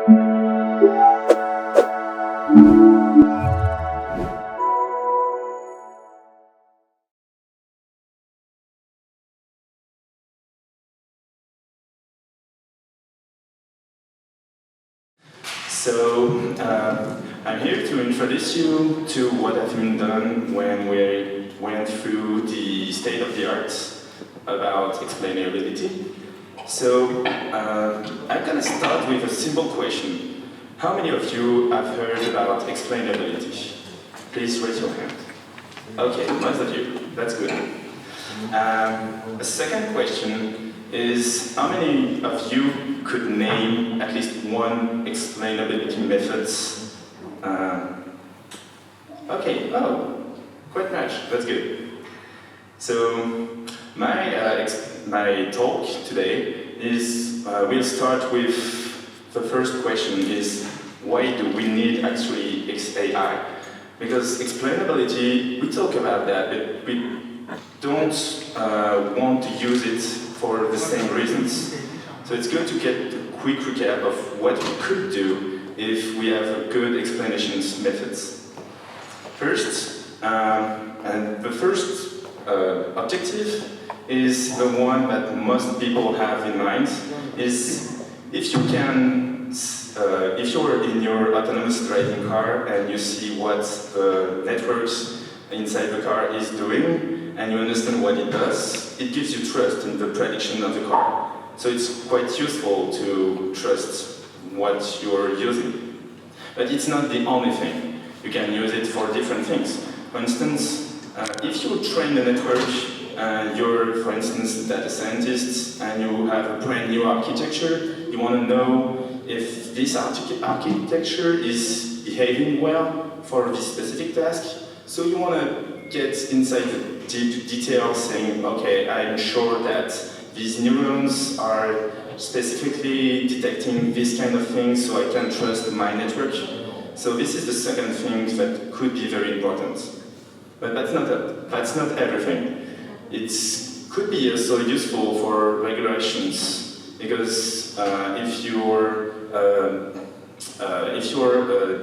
So I'm here to introduce you to what has been done when we went through the state-of-the-art about explainability. So I'm going to start with a simple question. How many of you have heard about explainability? Please raise your hand. Okay, most of you. That's good. A second question is, how many of you could name at least one explainability methods? Okay, oh, quite much, that's good. So my talk today is, we'll start with the first question is, why do we need actually XAI? Because explainability, we talk about that, but we don't want to use it for the same reasons. So it's good to get a quick recap of what we could do if we have a good explanations methods. First, and the first objective is the one that most people have in mind, is if you can, if you're in your autonomous driving car and you see what the networks inside the car is doing, and you understand what it does, it gives you trust in the prediction of the car. So it's quite useful to trust what you're using. But it's not the only thing. You can use it for different things. For instance, if you train the network, you're, for instance, a data scientist, and you have a brand new architecture, you want to know if this architecture is behaving well for this specific task. So you want to get inside the deep details, saying, okay, I'm sure that these neurons are specifically detecting this kind of thing, so I can trust my network. So this is the second thing that could be very important. But that's not everything. It could be also useful for regulations, because if you're a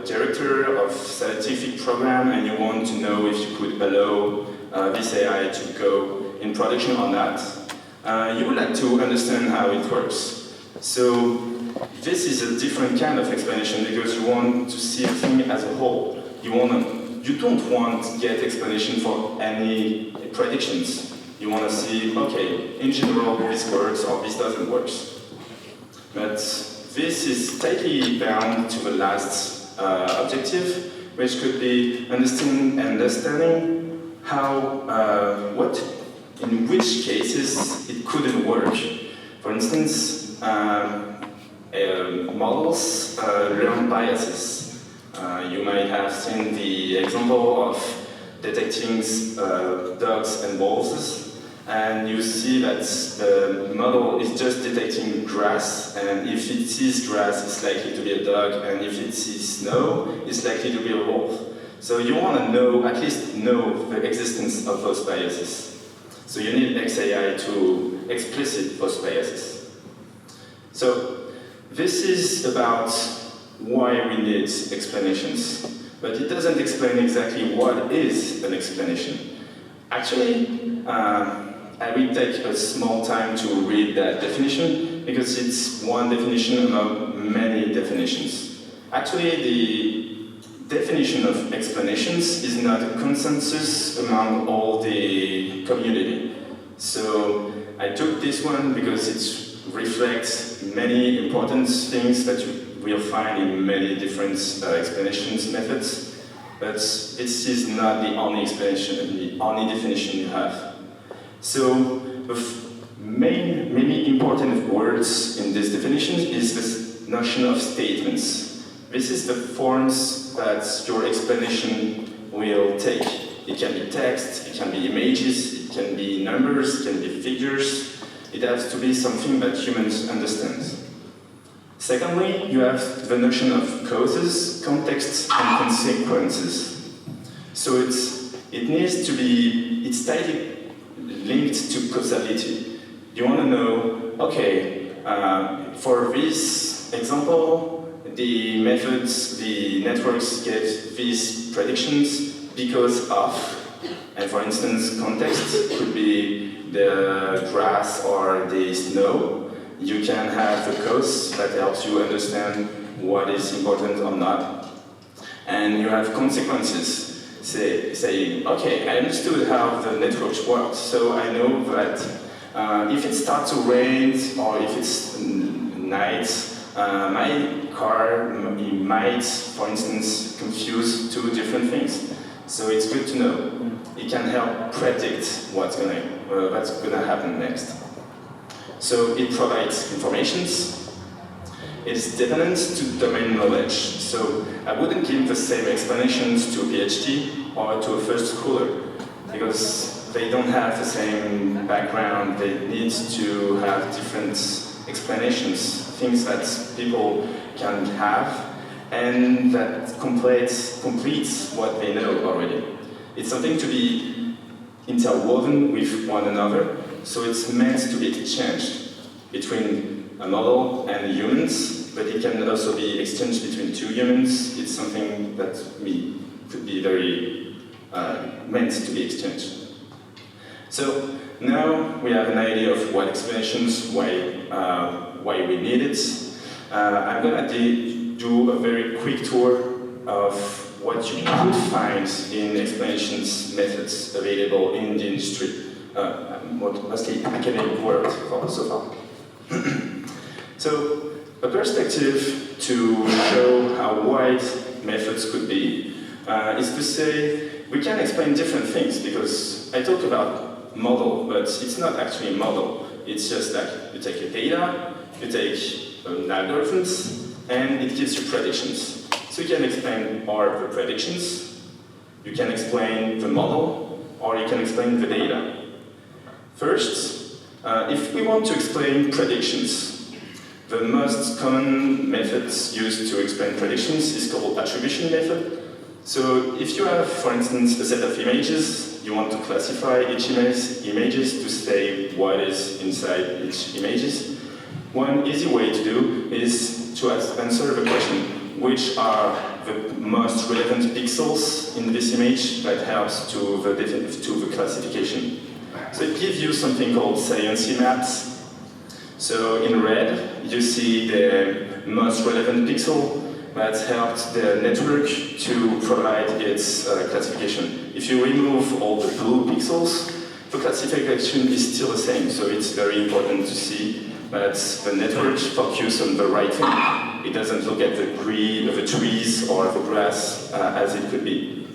director of scientific program and you want to know if you could allow this AI to go in production or not, you would like to understand how it works. So this is a different kind of explanation, because you want to see a thing as a whole. You don't want to get explanation for any predictions. You want to see, okay, in general this works or this doesn't work. But this is tightly bound to the last objective, which could be understanding how, in which cases it couldn't work. For instance, models learn biases. You might have seen the example of detecting dogs and wolves, and you see that the model is just detecting grass, and if it sees grass, it's likely to be a dog, and if it sees snow, it's likely to be a wolf. So you want to at least know the existence of those biases. So you need XAI to explicit those biases. So this is about why we need explanations, but it doesn't explain exactly what is an explanation. Actually, I will take a small time to read that definition, because it's one definition among many definitions. Actually, the definition of explanations is not a consensus among all the community. So I took this one because it reflects many important things that you will find in many different explanations methods, but this is not the only explanation, the only definition you have. So the many important words in this definition is this notion of statements. This is the forms that your explanation will take. It can be text, it can be images, it can be numbers, it can be figures. It has to be something that humans understand. Secondly, you have the notion of causes, contexts, and consequences. So it needs to be, it's tightly linked to causality. You want to know, okay, for this example, the methods, the networks get these predictions because of, and for instance, context could be the grass or the snow. You can have the cause that helps you understand what is important or not. And you have consequences, saying, okay, I understood how the network works, so I know that if it starts to rain or if it's night, my car might, for instance, confuse two different things. So it's good to know. It can help predict what's gonna happen next. So it provides informations. It's dependent to domain knowledge. So I wouldn't give the same explanations to a PhD or to a first schooler because they don't have the same background. They need to have different explanations, things that people can have and that completes what they know already. It's something to be interwoven with one another, so it's meant to be exchanged between a model and humans, but it can also be exchanged between two humans. It's something that could be very meant to be exchanged. So now we have an idea of what explanations, why we need it. I'm gonna do a very quick tour of what you could find in explanations methods available in the industry, mostly academic world so far. So, a perspective to show how wide methods could be is to say we can explain different things, because I talk about model, but it's not actually a model. It's just like you take your data, you take algorithms, and it gives you predictions. So you can explain all of the predictions, you can explain the model, or you can explain the data. First, if we want to explain predictions, the most common methods used to explain predictions is called Attribution Method. So if you have, for instance, a set of images, you want to classify each images to say what is inside each images. One easy way to do is to answer the question, which are the most relevant pixels in this image that helps to the classification. So it gives you something called Saliency Maps. So in red, you see the most relevant pixel that helped the network to provide its classification. If you remove all the blue pixels, the classification is still the same. So it's very important to see that the network focuses on the right thing. It doesn't look at the green, the trees, or the grass as it could be.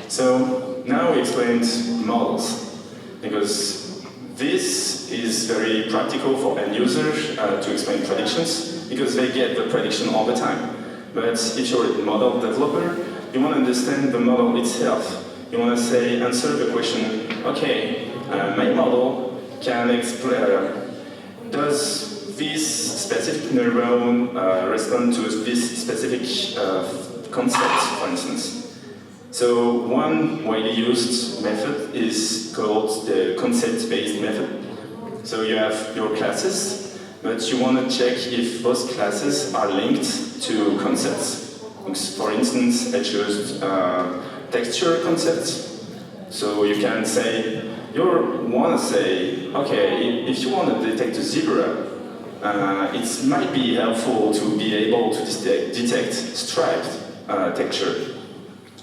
So now we explained models, because this is very practical for end users to explain predictions, because they get the prediction all the time. But if you're a model developer, you want to understand the model itself. You want to say, answer the question, okay, my model can explain, does this specific neuron respond to this specific concept, for instance? So one widely used method is called the concept-based method. So you have your classes, but you want to check if those classes are linked to concepts. For instance, I chose texture concepts. So you can say, you want to say, okay, if you want to detect a zebra, it might be helpful to be able to detect striped texture.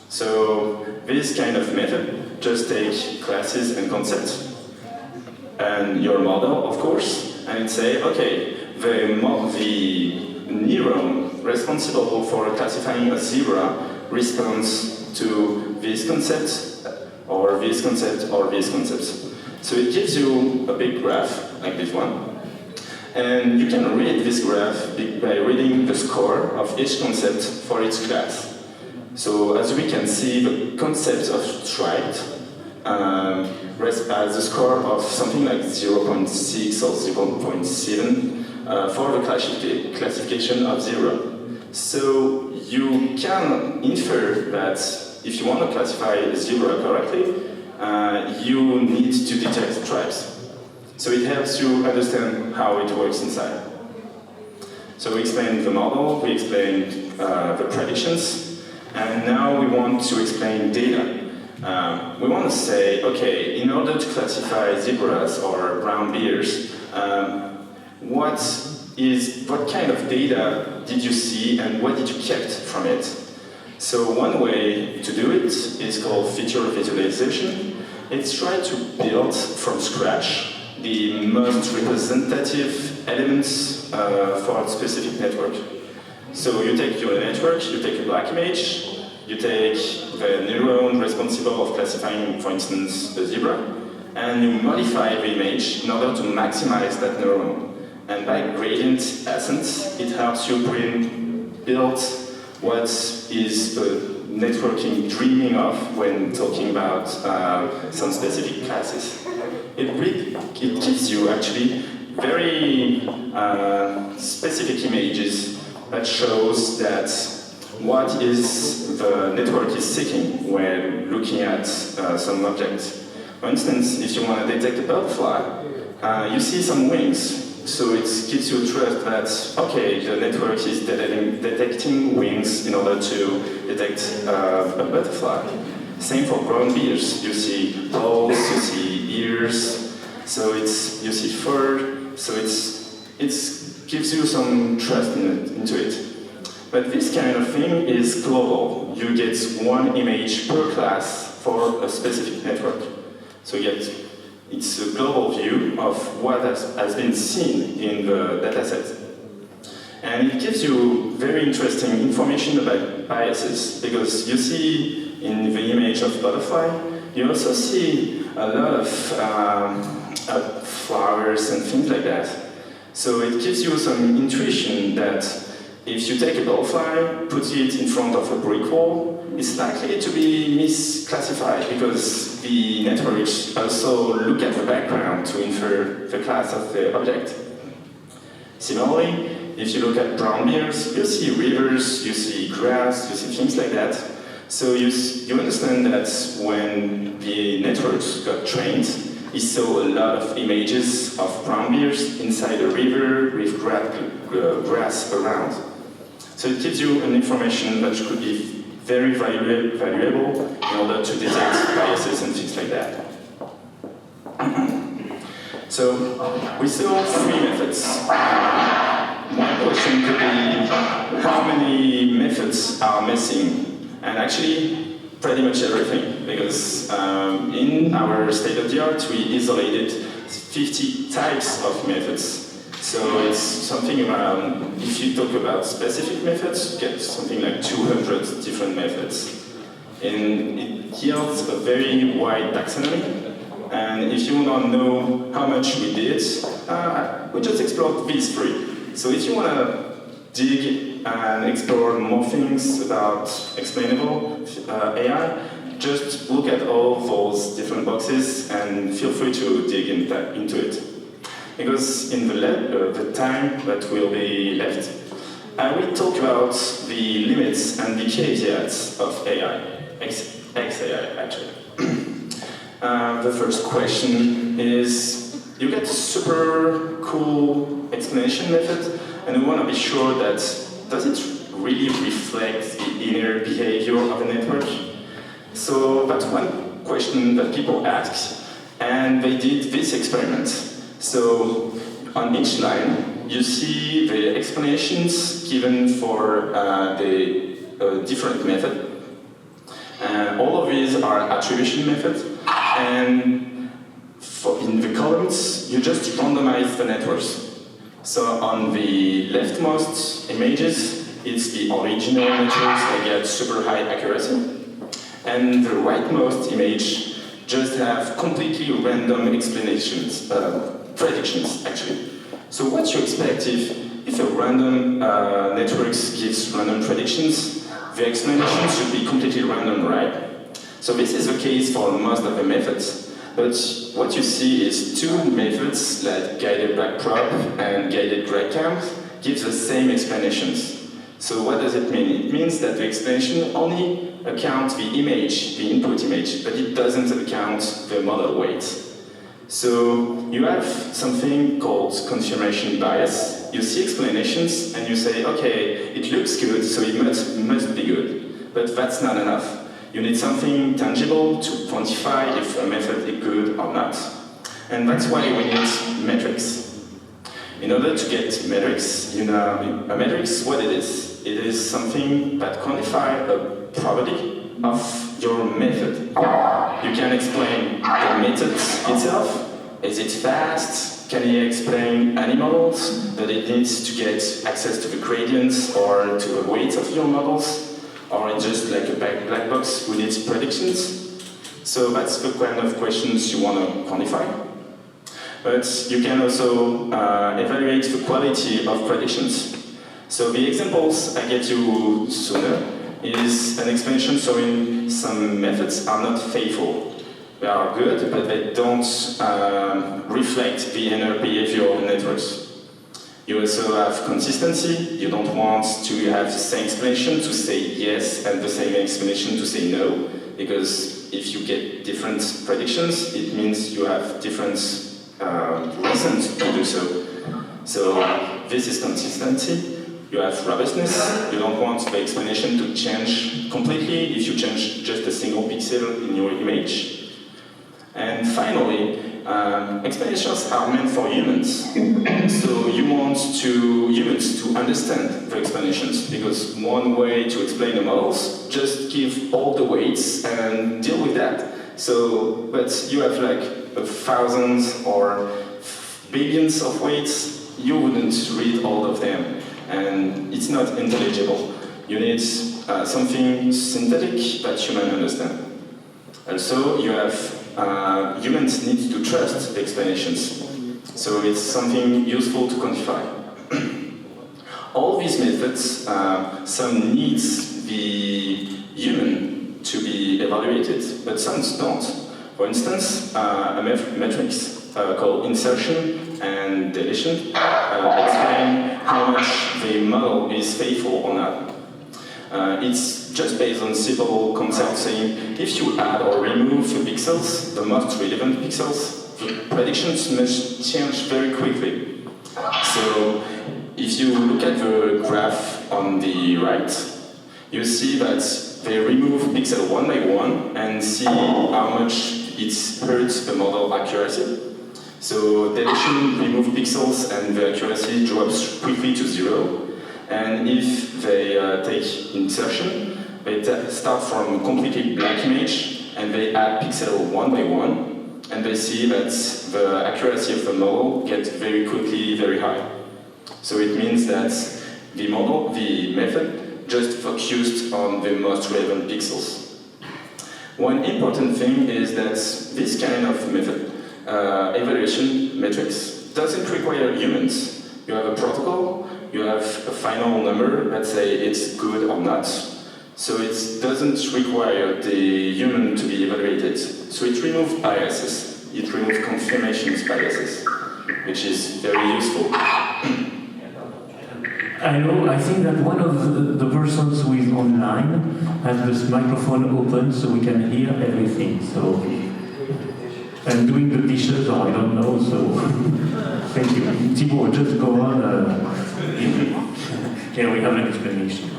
So this kind of method just take classes and concepts and your model, of course, and say, okay, the neuron responsible for classifying a zebra responds to this concept, or this concept, or this concept. So it gives you a big graph, like this one. And you can read this graph by reading the score of each concept for each class. So as we can see, the concept of striped has a score of something like 0.6 or 0.7 for the classification of zebra. So you can infer that if you want to classify a zebra correctly, you need to detect stripes. So it helps you understand how it works inside. So we explained the model, we explained the predictions, and now we want to explain data. We want to say, okay, in order to classify zebras or brown bears, what kind of data did you see and what did you kept from it? So one way to do it is called feature visualization. It's try to build from scratch the most representative elements for a specific network. So you take your network, you take a black image, you take the neuron responsible of classifying, for instance, a zebra, and you modify the image in order to maximize that neuron. And by gradient ascent, it helps you build what is the networking dreaming of when talking about some specific classes. It gives you actually very specific images that shows that what is the network is seeking when looking at some object. For instance, if you want to detect a butterfly, you see some wings. So it gives you trust that, okay, the network is detecting wings in order to detect a butterfly. Same for brown bears. You see balls, you see ears, so you see fur, so it gives you some trust into it. But this kind of thing is global. You get one image per class for a specific network. So it's a global view of what has been seen in the dataset. And it gives you very interesting information about biases, because you see in the image of butterfly, you also see a lot of flowers and things like that. So it gives you some intuition that if you take a butterfly, put it in front of a brick wall, it's likely to be misclassified because the networks also look at the background to infer the class of the object. Similarly, if you look at brown bears, you see rivers, you see grass, you see things like that. So you understand that when the networks got trained, it saw a lot of images of brown bears inside a river with grass around. So it gives you an information that could be very valuable in order to detect biases and things like that. So we saw 3 methods. One question could be, how many methods are missing? And actually, pretty much everything, because in our state-of-the-art, we isolated 50 types of methods. So it's something around, if you talk about specific methods, you get something like 200 different methods. And it yields a very wide taxonomy. And if you want to know how much we did, we just explored these 3. So if you want to dig and explore more things about explainable AI, just look at all those different boxes and feel free to dig into it. Because in the time that will be left, I will talk about the limits and the caveats of AI, XAI actually. The first question is, you get a super cool explanation method, and we want to be sure that does it really reflect the inner behavior of a network? So that's one question that people ask, and they did this experiment. So on each line, you see the explanations given for the different method. All of these are attribution method, and in the columns, you just randomize the networks. So on the leftmost images, it's the original networks that get super high accuracy, and the rightmost image just have completely random explanations. Predictions, actually. So what you expect if a random network gives random predictions, the explanation should be completely random, right? So this is the case for most of the methods. But what you see is 2 methods, like guided backprop and guided gradcamp, give the same explanations. So what does it mean? It means that the explanation only accounts the image, the input image, but it doesn't account the model weight. So you have something called confirmation bias you see explanations and you say, okay, it looks good, so it must be good. But that's not enough. You need something tangible to quantify if a method is good or not. And that's why we need metrics. In order to get metrics, you know, a matrix, what it is? It is something that quantifies a property of your method. You can explain the method itself. Is it fast? Can you explain any models that it needs to get access to the gradients or to the weights of your models? Or it's just like a black box with its predictions? So that's the kind of questions you want to quantify. But you can also evaluate the quality of predictions. So the examples I get you sooner is an explanation showing some methods are not faithful. They are good, but they don't reflect the inner behavior of the networks. You also have consistency. You don't want to have the same explanation to say yes and the same explanation to say no, because if you get different predictions, it means you have different reasons to do so. So this is consistency. You have robustness. You don't want the explanation to change completely if you change just a single pixel in your image. And finally, explanations are meant for humans. So you want humans to understand the explanations, because one way to explain the models, just give all the weights and deal with that. So, but you have like thousands or billions of weights, you wouldn't read all of them, and it's not intelligible. You need something synthetic that humans understand. Also, you have humans need to trust the explanations, so it's something useful to quantify. All these methods, some needs the human to be evaluated, but some don't. For instance, a matrix called insertion and deletion explain how much the model is faithful or not. It's just based on simple concept saying if you add or remove the pixels, the most relevant pixels, the predictions must change very quickly. So if you look at the graph on the right, you see that they remove pixel one by one and see how much it hurts the model accuracy. So deletion remove pixels and the accuracy drops quickly to 0. And if they take insertion, they start from a completely black image and they add pixel one by one, and they see that the accuracy of the model gets very quickly very high. So it means that the method, just focused on the most relevant pixels. One important thing is that this kind of method, evaluation metrics, doesn't require humans. You have a protocol, you have a final number that say it's good or not. So it doesn't require the human to be evaluated. So it removes biases. It removes confirmation biases, which is very useful. I think that one of the persons who is online has this microphone open so we can hear everything. So I'm doing the dishes, or I don't know, so thank you. Thibault, just go on. Yeah, we have an explanation.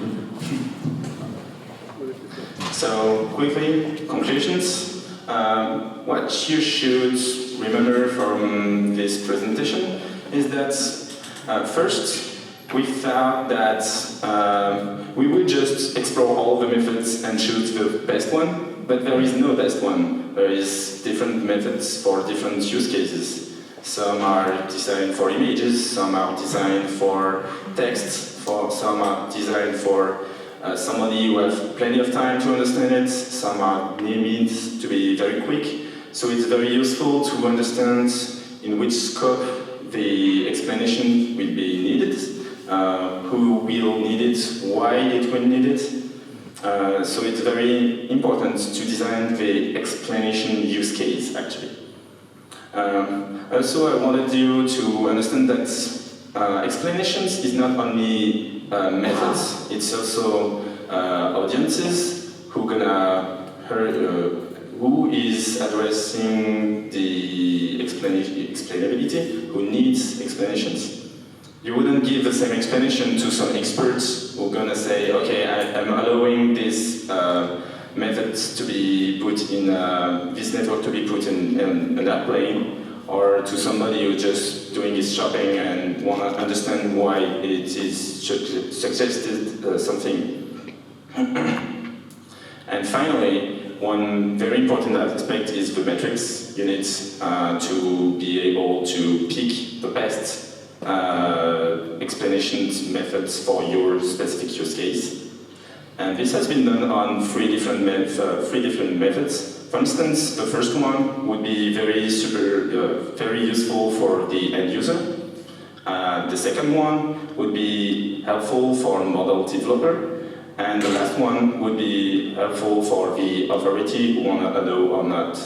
So quickly, conclusions. What you should remember from this presentation is that first, we thought that we would just explore all the methods and choose the best one, but there is no best one. There is different methods for different use cases. Some are designed for images, some are designed for text, some are designed for somebody who has plenty of time to understand it, some are needs to be very quick. So it's very useful to understand in which scope the explanation will be needed, who will need it, why it will need it. So it's very important to design the explanation use case, actually. Also, I wanted you to understand that explanations is not only methods, it's also audiences who is addressing the explainability, who needs explanations. You wouldn't give the same explanation to some experts who are going to say, okay, I'm allowing this methods to be put in this network to be put in an airplane, or to somebody who's just doing his shopping and want to understand why it is suggested something. And finally, one very important aspect is the metrics. You need to be able to pick the best explanation methods for your specific use case. And this has been done on three different methods. For instance, the first one would be very useful for the end user. The second one would be helpful for a model developer. And the last one would be helpful for the authority who want to allow or not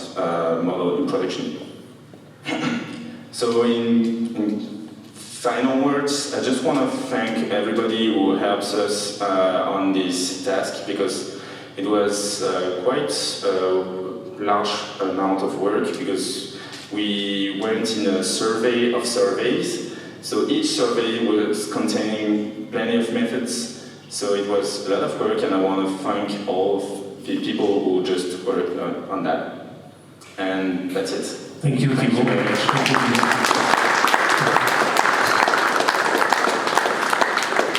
model in production. So in final words, I just want to thank everybody who helps us on this task, because it was quite a large amount of work, because we went in a survey of surveys. So each survey was containing plenty of methods. So it was a lot of work, and I want to thank all of the people who just worked on that. And that's it. Thank you, Thank you very much.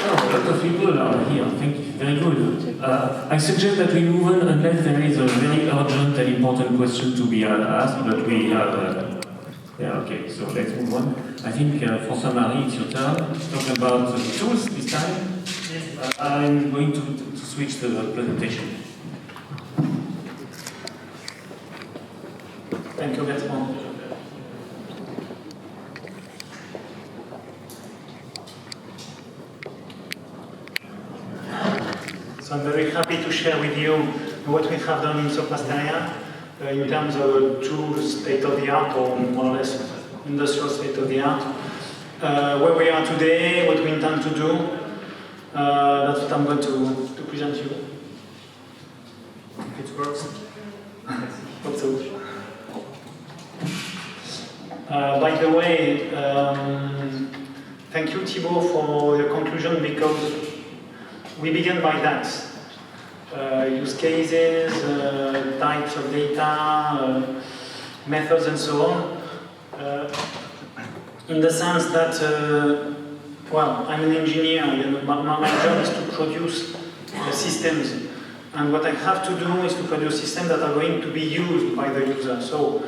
A lot of people are here. Thank you. Very good. I suggest that we move on unless there is a very urgent and important question to be asked, but we have... yeah, okay, so let's move on. I think for Marie, it's your turn. Talk about the tools this time. Yes. I'm going to switch the presentation. Thank you, Bertrand. So I'm very happy to share with you what we have done in Confiance.ai in terms of tools state-of-the-art, or more or less industrial state-of-the-art. Where we are today, what we intend to do, that's what I'm going to present you. If it works. Hope so. By the way, thank you, Thibault, for your conclusion, because we began by that. Use cases, types of data, methods, and so on. In the sense that, well, I'm an engineer, my job is to produce systems. And what I have to do is to produce systems that are going to be used by the user. So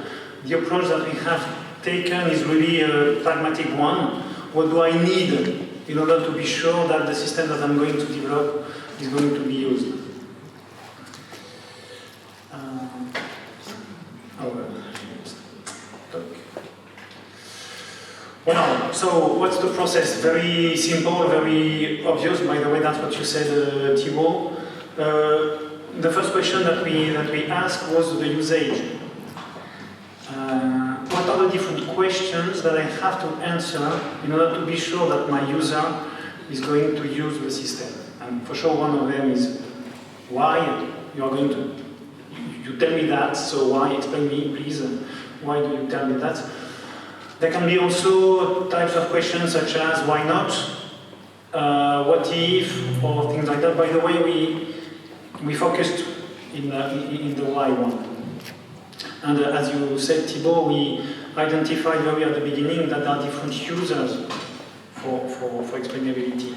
the approach that we have taken is really a pragmatic one. What do I need in order to be sure that the system that I'm going to develop is going to be used? Well, so what's the process? Very simple, very obvious. By the way, that's what you said, Thibault. The first question that we asked was the usage. What are the different questions that I have to answer in order to be sure that my user is going to use the system? And for sure, one of them is why you are going to. You tell me that, so why? Explain me, please. Why do you tell me that? There can be also types of questions such as why not, what if, or things like that. By the way, we focused in the why one. And as you said, Thibault, we identified very at the beginning that there are different users for explainability.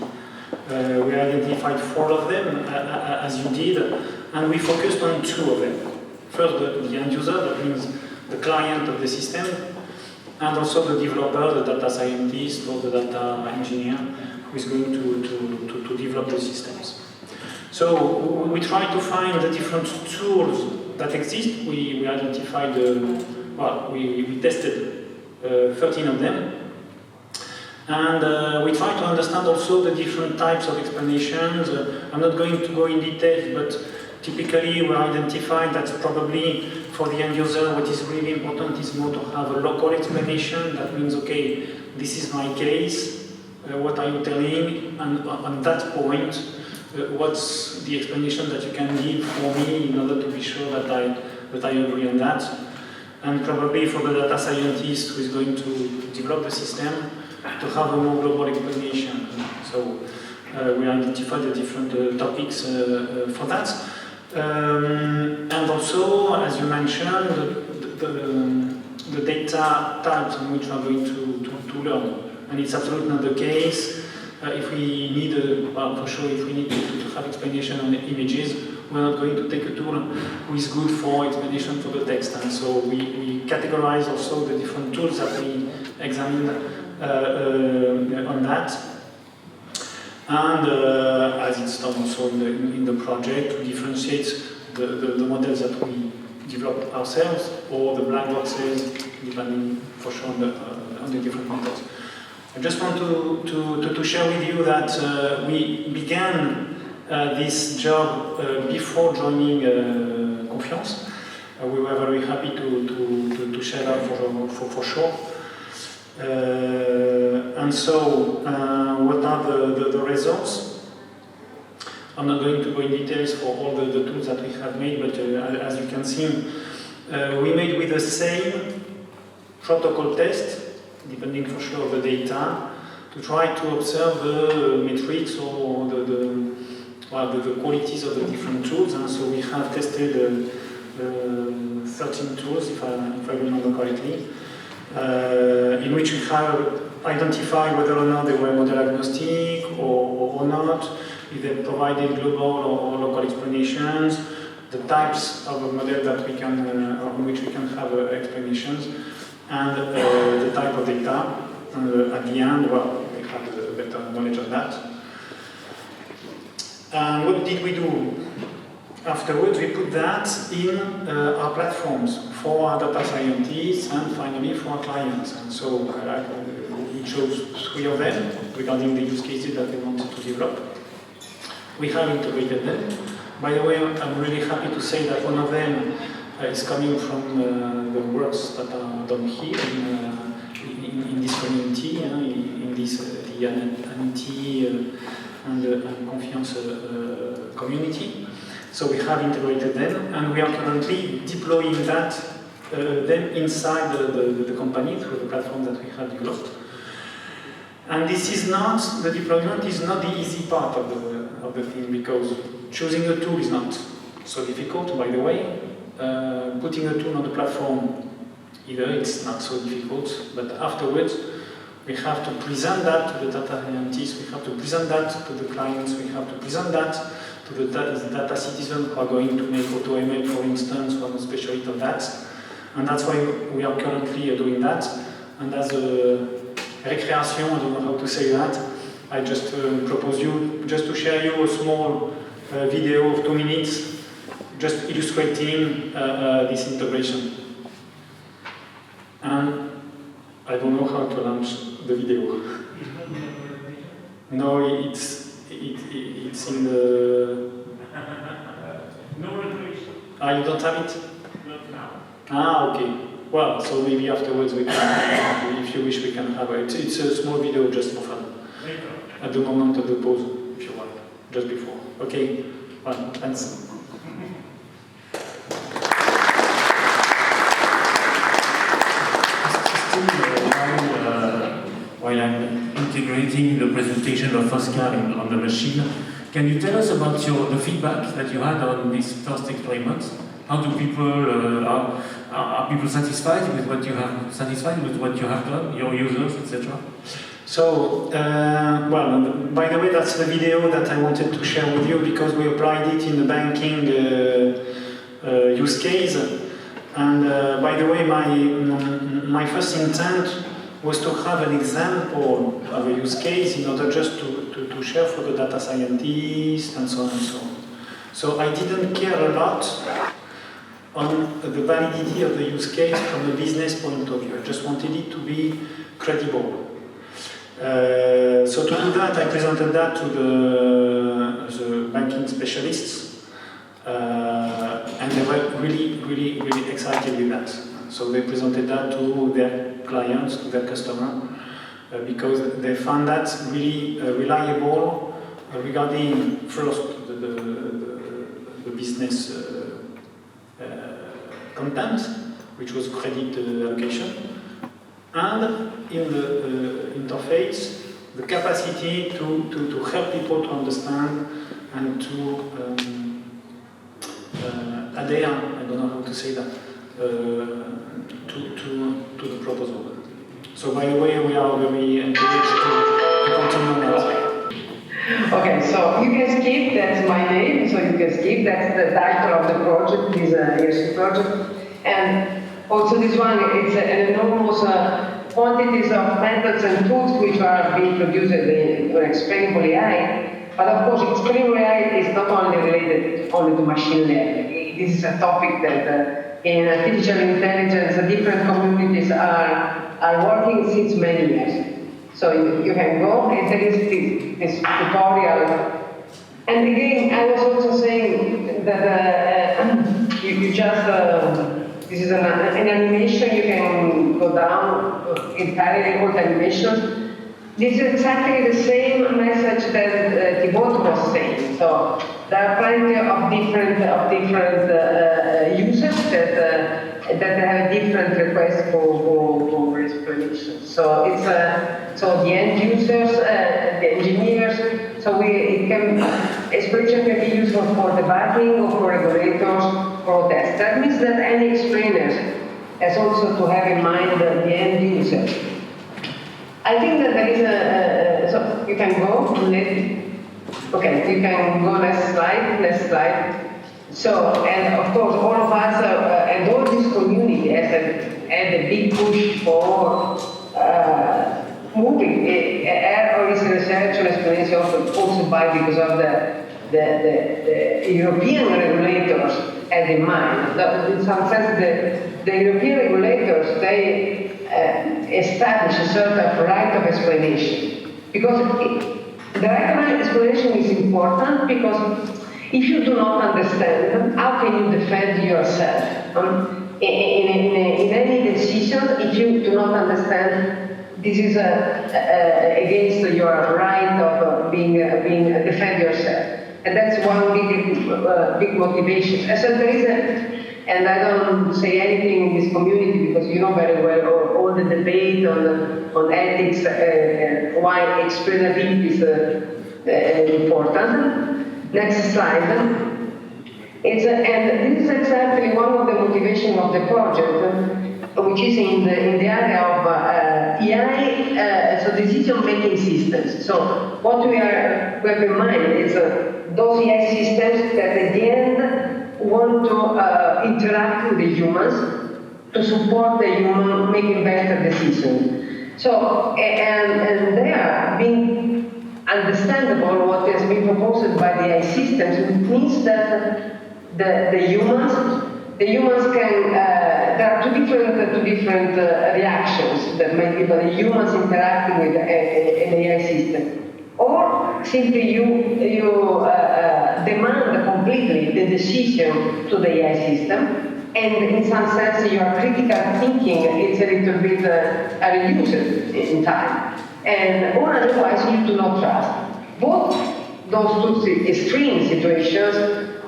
We identified 4 of them, as you did, and we focused on 2 of them. First, the end user, that means the client of the system, and also the developer, the data scientist, or the data engineer, who is going to develop the systems. So we try to find the different tools that exist. We identified, we tested 13 of them. And we try to understand also the different types of explanations. I'm not going to go in detail, but typically we identified that probably for the end user what is really important is more to have a local explanation. That means, okay, this is my case, what are you telling? And on that point, what's the explanation that you can give for me in order to be sure that I agree on that? And probably for the data scientist who is going to develop the system, to have a more global explanation. So we identified the different topics for that. And also, as you mentioned, the data types on which we are going to learn. And it's absolutely not the case. If we need, well, for sure, if we need to have explanation on the images, we're not going to take a tool who is good for explanation for the text. And so we categorize also the different tools that we examine on that. And as it's done also in the project, we differentiate the models that we develop ourselves or the black boxes, depending for sure on the different models. I just want to share with you that we began this job before joining Confiance. We were very happy to share that for sure. And so, what are the results? I'm not going to go in details for all the tools that we have made, but as you can see, we made with the same protocol test, depending for sure of the data, to try to observe the metrics or the qualities of the different tools. And so we have tested 13 tools, if I remember correctly, in which we have identified whether or not they were model agnostic or not, if they provided global or local explanations, the types of a model that we can, on which we can have explanations, and the type of data. At the end, well, we have a better knowledge of that. And what did we do? Afterwards, we put that in our platforms for our data scientists and finally for our clients. And so we chose 3 of them regarding the use cases that they wanted to develop. We have integrated them. By the way, I'm really happy to say that one of them is coming from the works that are done here in this community, in this the Unity and Confiance community. So we have integrated them, and we are currently deploying that them inside the company through the platform that we have developed. And this is not, the deployment is not the easy part of the thing, because choosing a tool is not so difficult, by the way. Putting a tool on the platform, either it's not so difficult, but afterwards we have to present that to the data scientists, we have to present that to the clients, we have to present that to the data citizens who are going to make AutoML, for instance, who are specialists of that. And that's why we are currently doing that. And as a recreation, I don't know how to say that, I just propose you just to share you a small video of 2 minutes, just illustrating this integration. And I don't know how to launch the video. No, it's in the... No resolution. You don't have it? Not now. Okay. Well, so maybe afterwards we can, if you wish, we can have it. It's a small video just for fun. Later. At the moment of the pause, if you want, just before. Okay? Well, thanks. While I'm integrating the presentation of Oscar on the machine, can you tell us about the feedback that you had on these first experiments? How do people are people satisfied with what you have done, your users, etc.? So, well, by the way, that's the video that I wanted to share with you because we applied it in the banking use case. And by the way, my first intent was to have an example of a use case in order just to share for the data scientists and so on and so on. So I didn't care a lot on the validity of the use case from a business point of view. I just wanted it to be credible. So to do that, I presented that to the banking specialists, and they were really excited with that. So they presented that to their clients, to their customer, because they found that really reliable regarding first the business content, which was credit allocation, and in the interface, the capacity to help people to understand and to adhere, I don't know how to say that, to the proposal. So by the way, we are very encouraged to continue that. Okay, so you can skip, that's my name, so you can skip, that's the title of the project, this ERC project. And also this one, it's an enormous quantities of methods and tools which are being produced in Explainable AI. But of course, Explainable AI is not only related only to machine learning. This is a topic that in artificial intelligence, different communities are working since many years. So you can go, and there is this tutorial. And again, I was also saying that you just, this is an animation, you can go down entirely all the animations. This is exactly the same message that Thibaut was saying. So there are plenty of different users that have different requests for explanation. So it's so the end users, the engineers. So explanation can be used for debugging or for regulators or tests. That means that any explainer has also to have in mind the end user. I think that there is so you can go. Okay, you can go next slide. So, and of course, all of us and all this community has had a big push for moving or is research and explanation also because of the European regulators had in mind. In some sense, the European regulators, they establish a sort of right of explanation. Because the right of explanation is important because if you do not understand, how can you defend yourself? In any decision, if you do not understand, this is against your right of defend yourself. And that's one big motivation. And so there is and I don't say anything in this community because you know very well all the debate on ethics, why explainability is important. Next slide. And this is exactly one of the motivations of the project, which is in the area of AI, so decision-making systems. So what we have in mind is those AI systems that at the end want to interact with the humans to support the human making better decisions. So, and they are being understandable what has been proposed by the AI systems. It means that the humans can, there are two different reactions that may be by the humans interacting with an AI system. Or simply you demand completely the decision to the AI system, and in some sense your critical thinking is a little bit reduced in time. Or otherwise you do not trust. Both those two extreme situations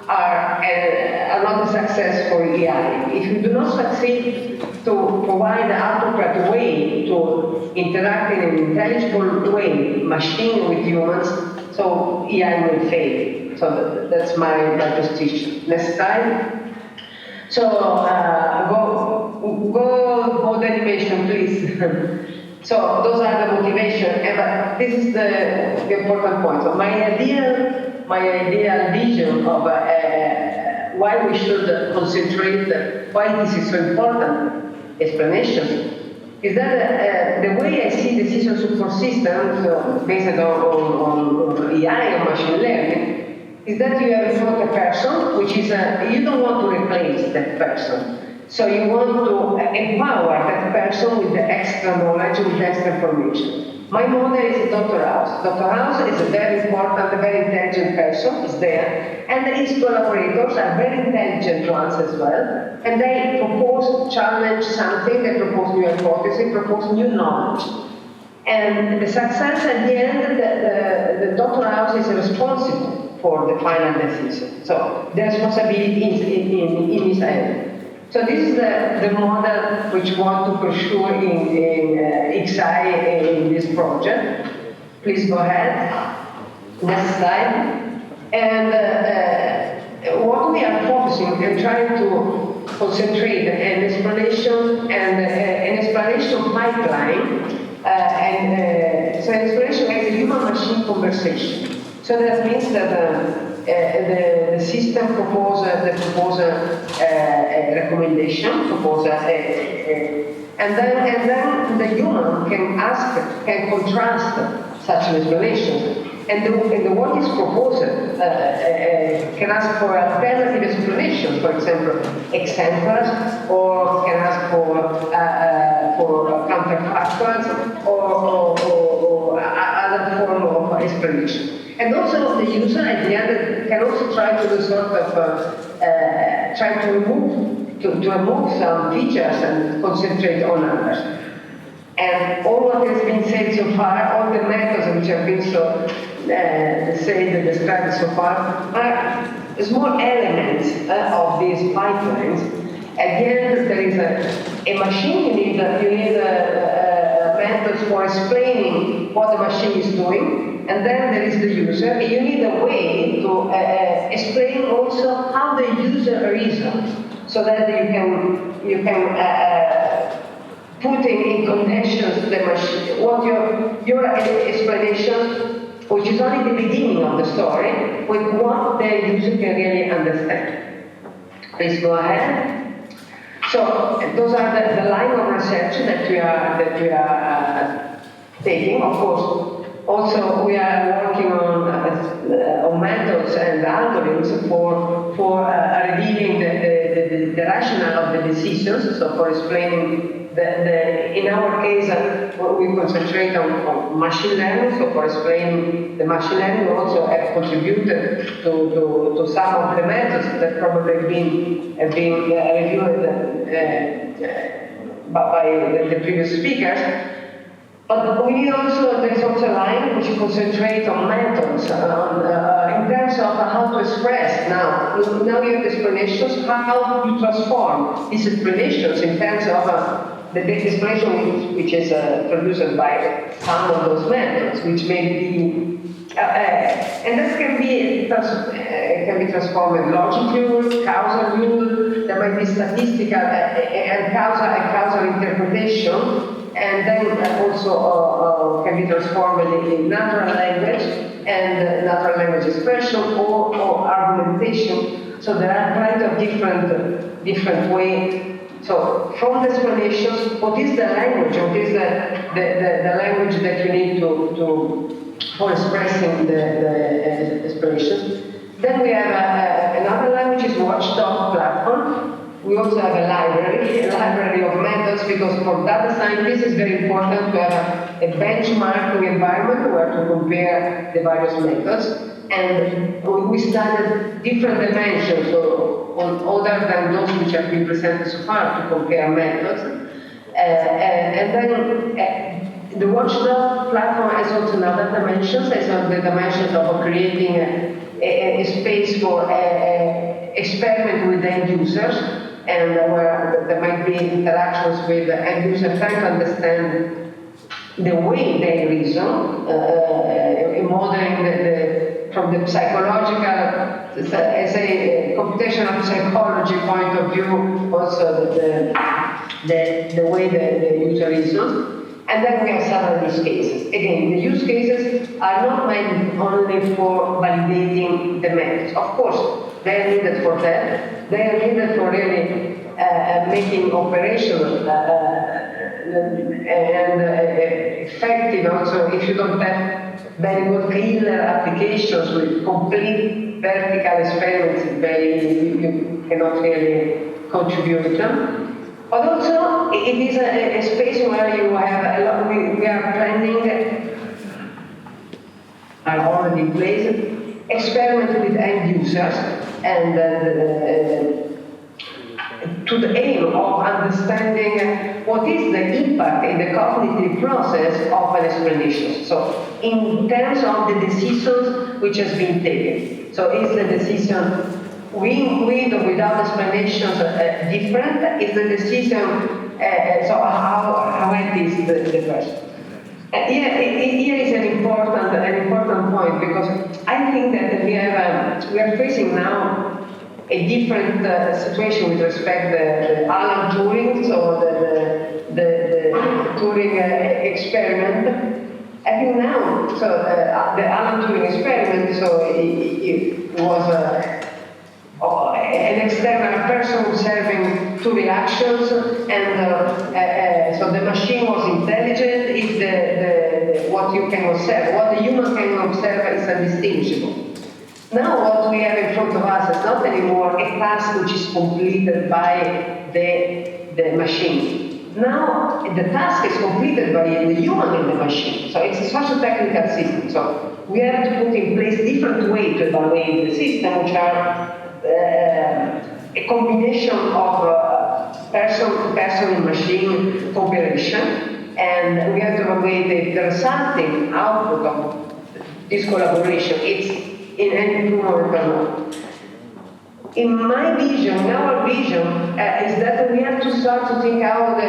are not a success for AI. If you do not succeed to provide an adequate way to interact in an intelligible way, machine with humans, so AI will fail. So that's my position. Next slide. So go the animation, please. So those are the motivation, but this is the important point. So my ideal vision of why we should concentrate, why this is so important, explanation, is that the way I see decision support systems based on AI or machine learning is that you have in front a person, which is you don't want to replace that person. So you want to empower that person with the extra knowledge, with extra information. My model is Dr. House. Dr. House is a very important, a very intelligent person, is there, and his collaborators are very intelligent ones as well, and they propose, challenge something, they propose new hypotheses, propose new knowledge. And the success at the end, the Dr. House is responsible for the final decision. So the responsibility is in his hand. So this is the model which we want to pursue in XI in this project. Please go ahead. Next slide. And what we are focusing and trying to concentrate an explanation and an explanation pipeline. So an explanation as a human-machine conversation. So that means that the system proposes a recommendation, and then the human can contrast such an explanation. And the what is proposed can ask for alternative explanations, for example, exemplars, or can ask for counterfactuals, or other form of explanation. And also the user at the end can also try to do sort of try to remove some features and concentrate on others. And all what has been said so far, all the methods which have been described so far, are small elements of these pipelines. At the end, there is a machine. You need methods for explaining what the machine is doing, and then there is the user. You need a way to explain also how the user reasons, so that you can put in connections the machine, what your explanation, which is only the beginning of the story, with what the user can really understand. Please go ahead. So those are the line of research that we are taking. Of course, also we are working on methods and algorithms for revealing the rationale of the decisions. So for explaining in our case, we concentrate on machine learning. So for explaining the machine learning, we also have contributed to some of the methods that probably have been reviewed by the previous speakers. But we need also, there is also a line which concentrates on methods, in terms of how to express. Now you have explanations, how you transform these explanations in terms of the explanation which is produced by some of those methods, which may be, and that can be transformed in logic rule, causal rule. There might be statistical and causal interpretation. And then also can be transformed in natural language and natural language expression or argumentation. So there are plenty of different ways. So from the explanations, what is the language? What is the language that you need for expressing the explanations? Then we have another language is Watchdog platform. We also have a library of methods, because for data scientists it's very important to have a benchmarking environment where to compare the various methods. And we studied different dimensions, so other than those which have been presented so far, to compare methods. And then the Watchdog platform has also another dimensions, as the dimensions of creating a space for experiment with end users, and where there might be interactions with the end user, trying to understand the way they reason, modeling from the psychological, as a computational psychology point of view, also the way the user reasons. And then we have several use cases. Again, the use cases are not meant only for validating the methods. Of course, they are needed for that. They are needed for really making operational and effective. Also, if you don't have very good killer applications with complete vertical experiments, you cannot really contribute to them. But also, it is a space where you have a lot. We are planning, are already in place, experiment with end users, and to the aim of understanding what is the impact in the cognitive process of an explanation. So, in terms of the decisions which has been taken. So, is the decision with or without explanations different? Is the decision, so how it is the question? Here is an important point, because I think that we are facing now a different situation with respect to the Alan Turing, so the Turing experiment. I think now, so the Alan Turing experiment, so it was an external person observing two reactions, and so the machine was intelligent if what you can observe, what the human can observe is undistinguishable. Now what we have in front of us is not anymore a task which is completed by the machine. Now the task is completed by the human in the machine. So it's a socio-technical system. So we have to put in place different ways to evaluate the system, which are a combination of person-to-person and machine cooperation. And we have to evaluate the resulting output of this collaboration. It's in any room or not. In my vision, in our vision, is that we have to start to think how the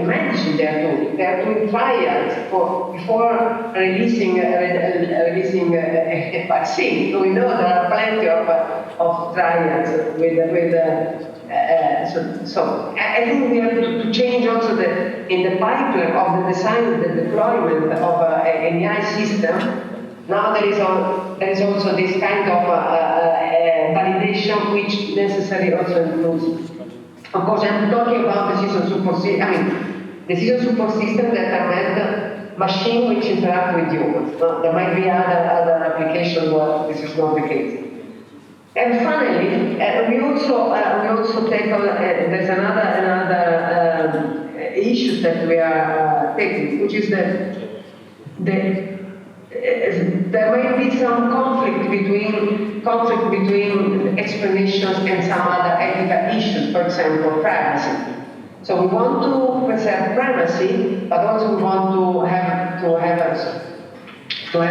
medicine they are doing. They are doing trials before releasing a vaccine. So we know there are plenty of trials so I think we have to change also in the pipeline of the design, the deployment of an AI system. Now there is also this kind of validation which necessarily also includes. Of course, I'm talking about decision support system. Decision support system that are meant machine which interact with humans. There might be other applications where this is not the case. And finally, we also tackle. There's another issue that we are taking, which is there might be some conflict between explanations and some other ethical issues, for example, privacy. So we want to preserve privacy, but also we want to have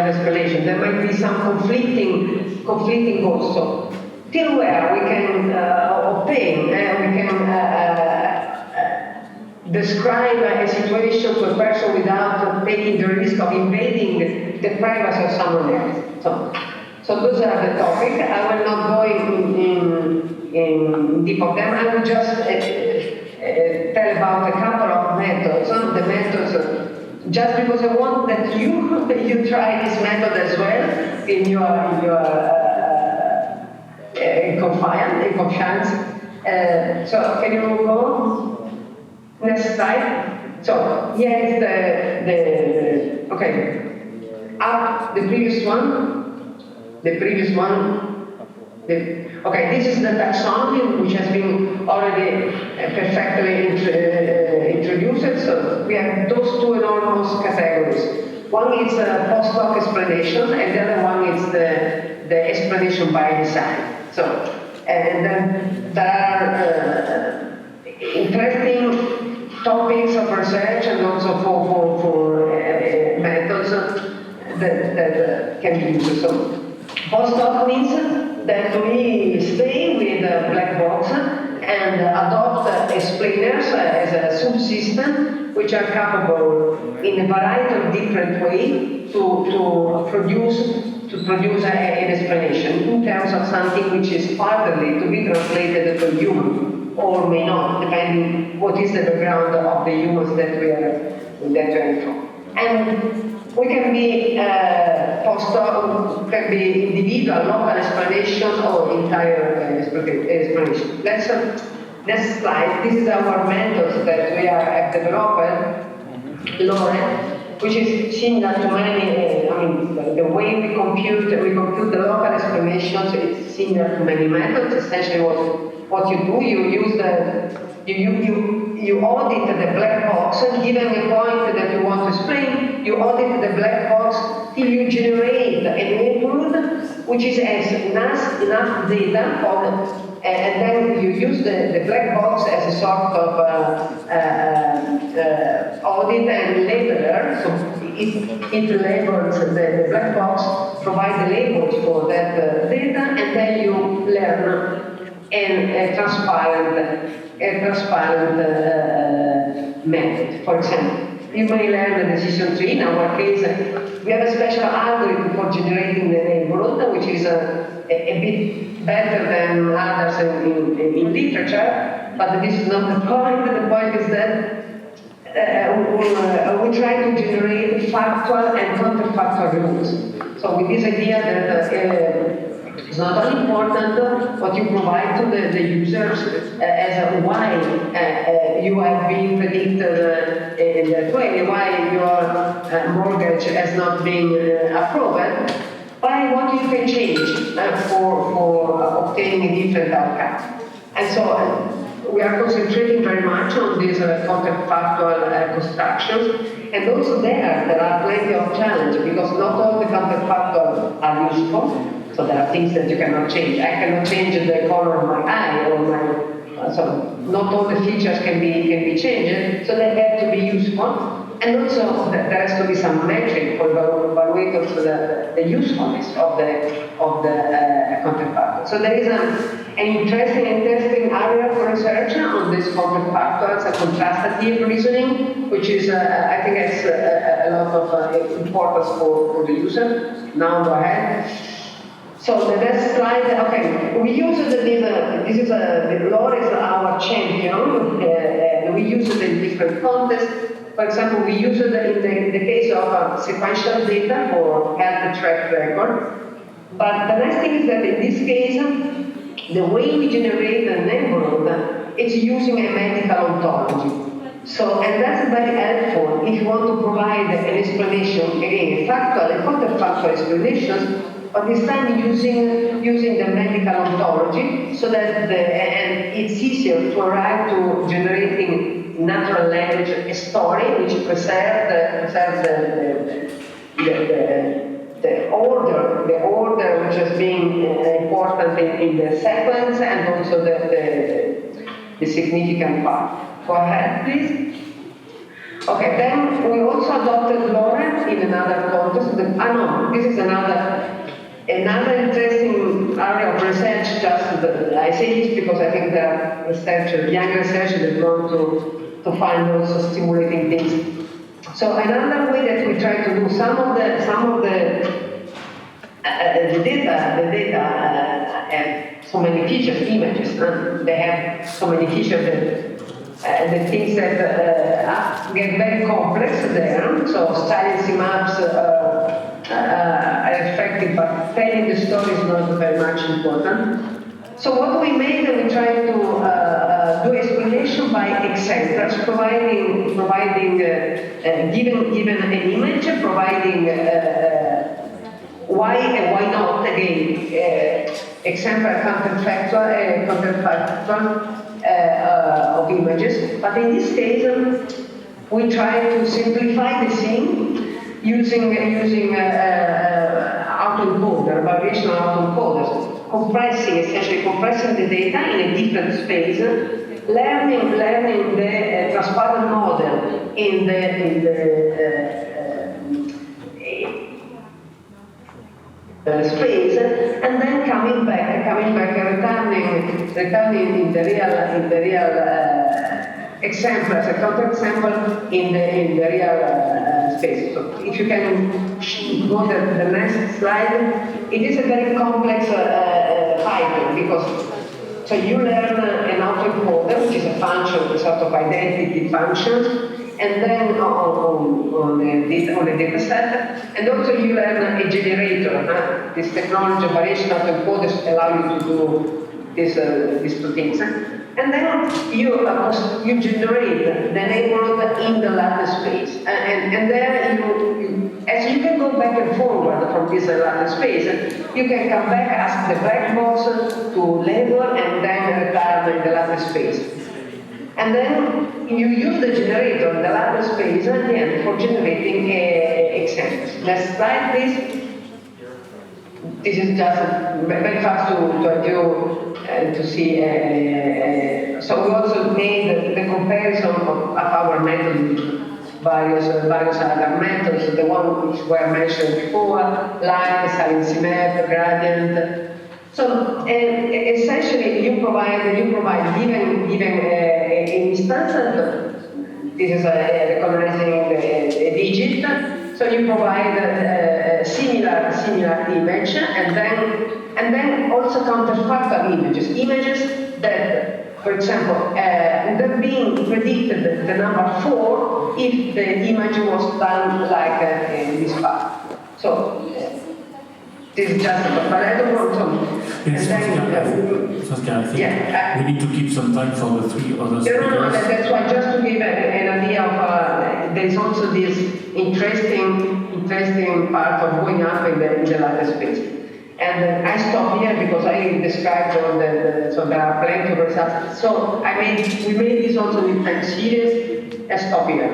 explanation. There might be some conflicting goals. So till where we can obtain and we can describe a situation to a person without taking the risk of invading the privacy of someone else. So those are the topics. I will not go in deep of them. I will just tell about a couple of methods. The methods, just because I want that you try this method as well in Confiance. So can you go? Next slide. So here is the okay. Up the previous one. Okay, this is the taxonomy which has been already perfectly introduced. So we have those two enormous categories. One is post hoc explanation, and the other one is the explanation by design. So, and then there are interesting topics of research and also for methods that can be used. So, post hoc means that we stay with a black box and adopt explainers as a subsystem which are capable in a variety of different ways to produce an explanation in terms of something which is partly to be translated to human or may not, depending what is the background of the humans that we are from. And we can be can be individual, local explanations or entire explanation. Next slide. This is our methods that we have developed, Lore, which is similar to many. The way we compute the local explanations is similar to many methods. Essentially, what you do, you use you audit the black box, given a point that you want to explain, you audit the black box till you generate a neighborhood which has enough data and then you use the black box as a sort of audit and labeler. So it labels the black box, provide the labels for that data, and then you learn a transparent method. For example, you may learn the decision tree. In our case, we have a special algorithm for generating the neighborhood, which is a bit better than others in literature, but this is not the point. The point is that we try to generate factual and counterfactual rules. So with this idea that it's not only important what you provide to the users as why you have been predicted in that way, why your mortgage has not been approved, but what you can change for obtaining a different outcome. And so we are concentrating very much on these counterfactual constructions, and also there are plenty of challenges because not all the counterfactual are useful. So there are things that you cannot change. I cannot change the color of my eye or my. So not all the features can be changed. So they have to be useful. And also there has to be some metric for evaluate also the usefulness of the counterfactual. So there is an interesting and testing area for research on this counterfactuals and contrastative reasoning, which is I think has a lot of importance for the user. Now go ahead. So the next slide, okay, we use the law is our champion. We use it in different contexts. For example, we use it in the case of sequential data for health track record. But the nice thing is that in this case, the way we generate the neighborhood, it's using a medical ontology. So, and that's very helpful if you want to provide an explanation, again, factual and counterfactual explanations, but this time using the medical ontology, so that and it's easier to arrive to generating natural language a story which preserves the order which has been important in the sequence, and also the significant part. Go ahead, please. Okay, then we also adopted LoRa in another context. This is another interesting area of research. I say this because I think there are young researchers that want to find also stimulating things. So another way that we try to do some of the data have so many features, images. They have so many features that the things that get very complex there. So Saliency Maps are effective, but telling the story is not very much important. So what we made, we try to do explanation by examples, given an image, providing why and why not, again, example counterfactual of images. But in this case, we try to simplify the scene using autoencoder, variational autoencoders, essentially compressing the data in a different space, learning the transparent model in the space, and then coming back, returning in the real example as a counterexample in the real space. So if you can go to the next slide, it is a very complex Python because so you learn an autoencoder, which is a function, a sort of identity function, and then on the data set, and also you learn a generator. This technology, variational autoencoders allow you to do these two things. And then you generate the neighborhood in the lattice space. And there as you can go back and forward from this lattice space, you can come back, ask the black box to label, and then return in the lattice space. And then you use the generator in the lattice space at the end for generating examples. Next slide, please. This is just very fast to see. So we also made the comparison of our method with various other methods. The one which were mentioned before, like Saliency Map, gradient, So essentially, you provide given an instance. This is recognizing a digit. So you provide a similar image, and then also counterfactual images that, for example, would have been predicted the number 4 if the image was done like this path. So this is just, but I don't want to. Yes, Saskia, I think we need to keep some time for the 3 other speakers. No, that's why, just to give an idea of, there's also this interesting part of going up in the lattice space. And I stop here because I described all so there are plenty of results. So we made this also with time series. I stop here.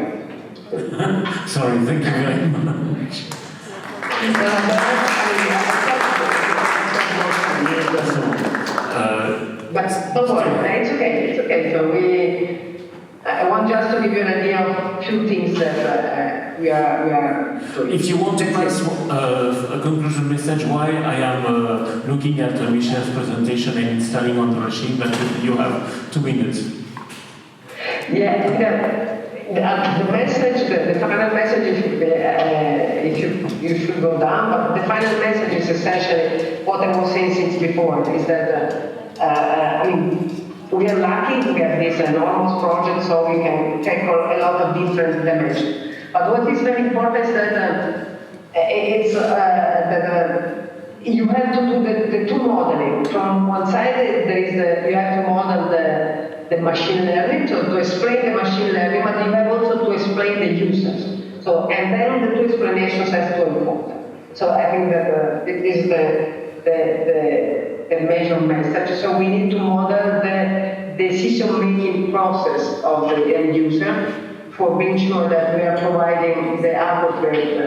Sorry, thank you very much. But don't worry, it's okay. So I want just to give you an idea of a few things that we are doing. If you want to pass a conclusion message, why I am looking at Michel's presentation and installing on the machine, but you have 2 minutes. Yeah, the message, the final message, if you should go down, but the final message is essentially what I was saying since before, is that, we are lucky, we have this enormous project, so we can tackle a lot of different dimensions. But what is very important is that you have to do the 2 modeling. From one side, you have to model the machine learning, so to explain the machine learning, but you have also to explain the users. So, and then the 2 explanations have to unfold. So I think that it is the major message. So we need to model the decision-making process of the end user for being sure that we are providing the appropriate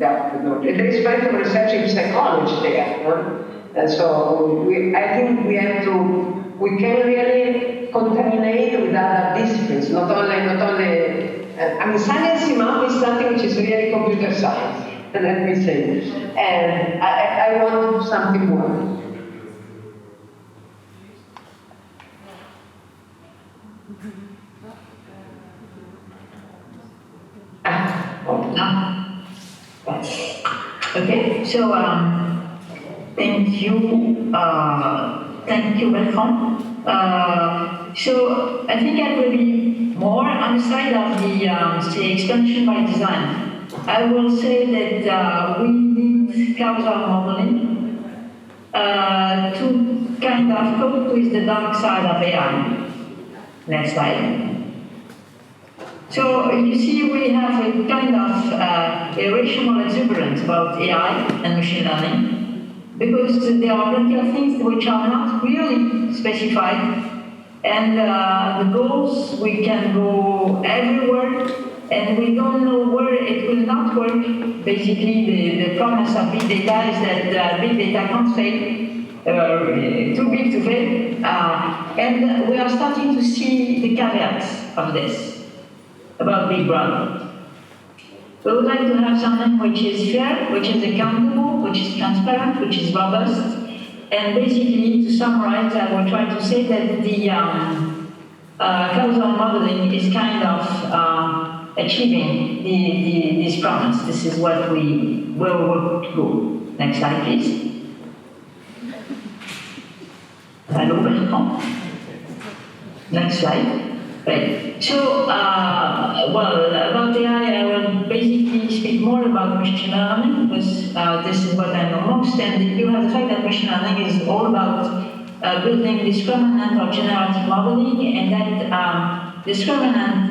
knowledge. There is plenty of research in psychology there. And so I think we can really contaminate with other disciplines, not only. Saliency Maps is something which is really computer science, let me say. And I want something more. Okay, so thank you, Bertrand. So I think I will be more on the side of the expansion by design. I will say that we need causal modeling to kind of cope with the dark side of AI. Next slide. So you see we have a kind of irrational exuberance about AI and machine learning because there are plenty of things which are not really specified, and the goals, we can go everywhere and we don't know where it will not work. Basically the promise of big data is that big data can't fail, too big to fail, and we are starting to see the caveats of this about Big Brother. We would like to have something which is fair, which is accountable, which is transparent, which is robust. And basically, to summarize, I will try to say that the causal modeling is kind of achieving this promise. This is where we want to go. Next slide, please. Hello, Bertrand. Next slide. Right. So, about AI, I will basically speak more about machine learning because this is what I know most. And you have the fact that machine learning is all about building discriminant or generative modeling, and that discriminant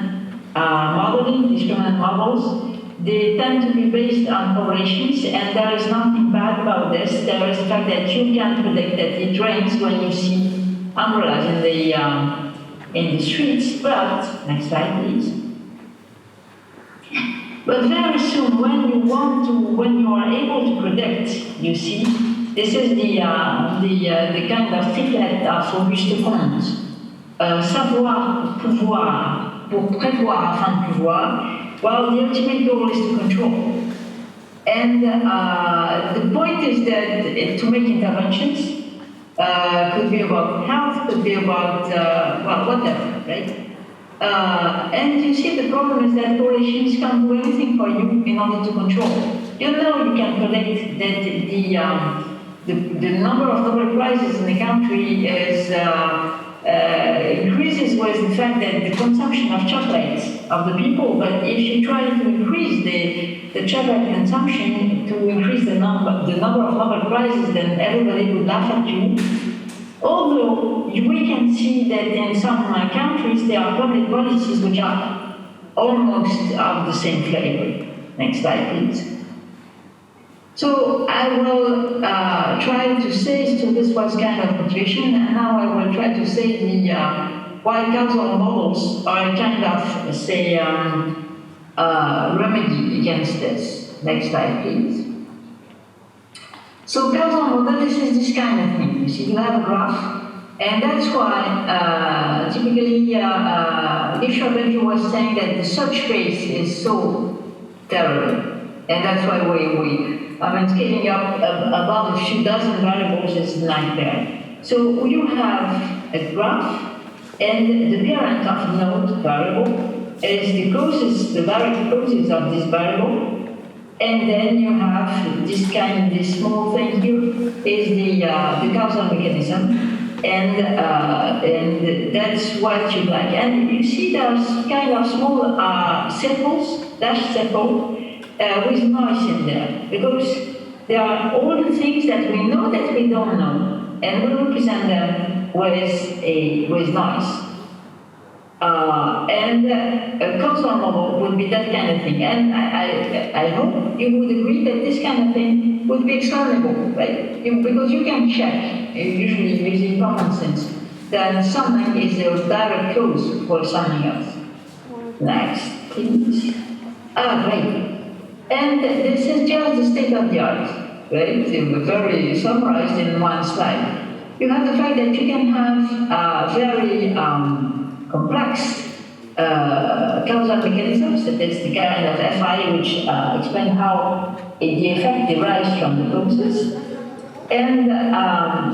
models, they tend to be based on correlations, and there is nothing bad about this. There is the fact that you can predict that it rains when you see umbrellas in the streets, but, next slide please. But very soon, when you are able to predict, you see, this is the kind of thicket of Auguste Comte. Savoir pouvoir pour prévoir afin de pouvoir, while the ultimate goal is to control. And the point is that to make interventions, could be about health, could be about, well, whatever, right? And you see the problem is that correlations can't do anything for you in order to control. You know you can predict that the number of Nobel Prizes in the country is increases with the fact that the consumption of chocolates of the people, but if you try to increase the chocolate consumption to increase the number of Nobel Prizes, then everybody would laugh at you. Although we can see that in some countries there are public policies which are almost of the same flavor. Next slide, please. So I will try to say, so this was kind of motivation, and now I will try to say why causal models are kind of, say, remedy against this. Next slide, please. So causal model, this is this kind of thing. You see, you have a graph, and that's why typically Bishop was saying that the search space is so terrible, and that's why scaling up about a few dozen variables is a nightmare. So you have a graph, and the parent of node variable is the causes, the variable causes of this variable. And then you have this small thing here is the causal mechanism, and that's what you like. And you see there's kind of small circles, dash circle, with noise in there, because there are all the things that we know that we don't know, and we represent them with noise. And a causal model would be that kind of thing. And I hope you would agree that this kind of thing would be explainable, right? Because you can check, usually using common sense, that something is a direct cause for something else. Next, please. Great. And this is just the state of the art, right? Very summarized in one slide. You have the fact that you can have very complex causal mechanisms, that is the kind of FI which explain how the effect derives from the causes. And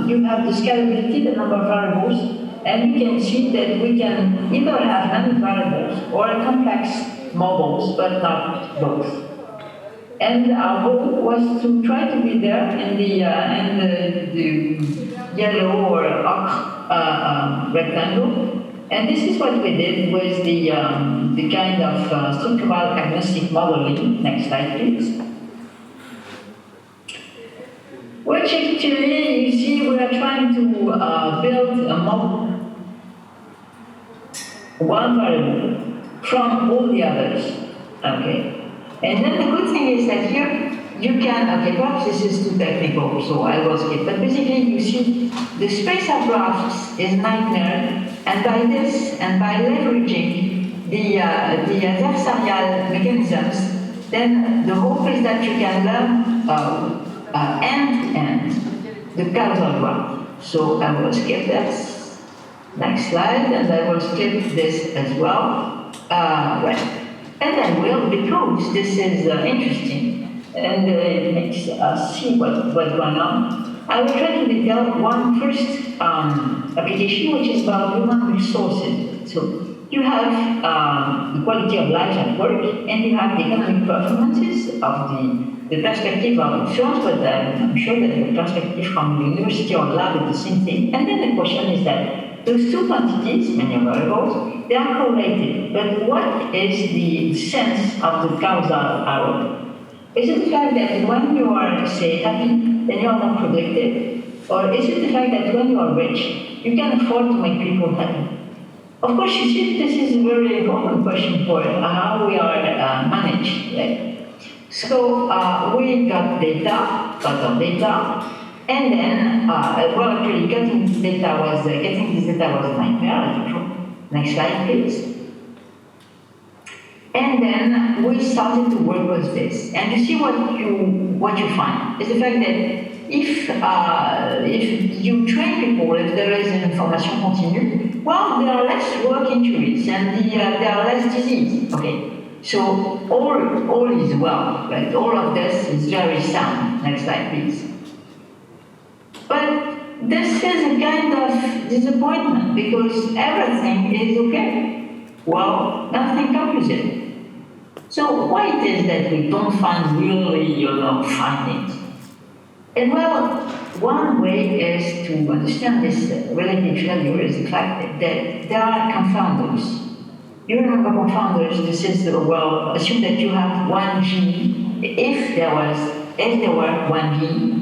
you have the scalability, the number of variables, and you can see that we can either have many variables or complex models, but not both. And our goal was to try to be there in the yellow or oak rectangle. And this is what we did with the kind of structural agnostic modeling. Next slide, please. Which actually, you see, we are trying to build a model, one variable, from all the others. Okay. And then the good thing is that here, you can, okay, perhaps this is too technical, so I will skip. But basically, you see, the space of graphs is nightmare, and by this, and by leveraging the adversarial mechanisms, then the hope is that you can learn end-to-end the causal graph. So I will skip this. Next slide, and I will skip this as well. Right. And I will, because this is interesting, and it makes us see what's going on. I will try to detail one first application, which is about human resources. So you have the quality of life at work, and you have the economic performances of the perspective of firms, but I'm sure that the perspective from the university or lab is the same thing. And then the question is that those two quantities, many variables, they are correlated. But what is the sense of the causal arrow? Is it the fact that when you are, say, happy, then you are more productive? Or is it the fact that when you are rich, you can afford to make people happy? Of course, you see, this is a very important question for how we are managed, right? So we got data, and then, actually, getting this data was a nightmare. Next slide, please. And then we started to work with this, and you see what you find is the fact that if you train people, if there is an information continue, well, there are less work injuries and there are less disease. Okay. So all is well, right? All of this is very sound. Next slide, please. But this is a kind of disappointment because everything is okay. Well, nothing comes with it. So why it is that we don't find really, findings? And well, one way is to understand this relative failure is the fact that there are confounders. You remember confounders? This is assume that you have one gene. If there were one gene,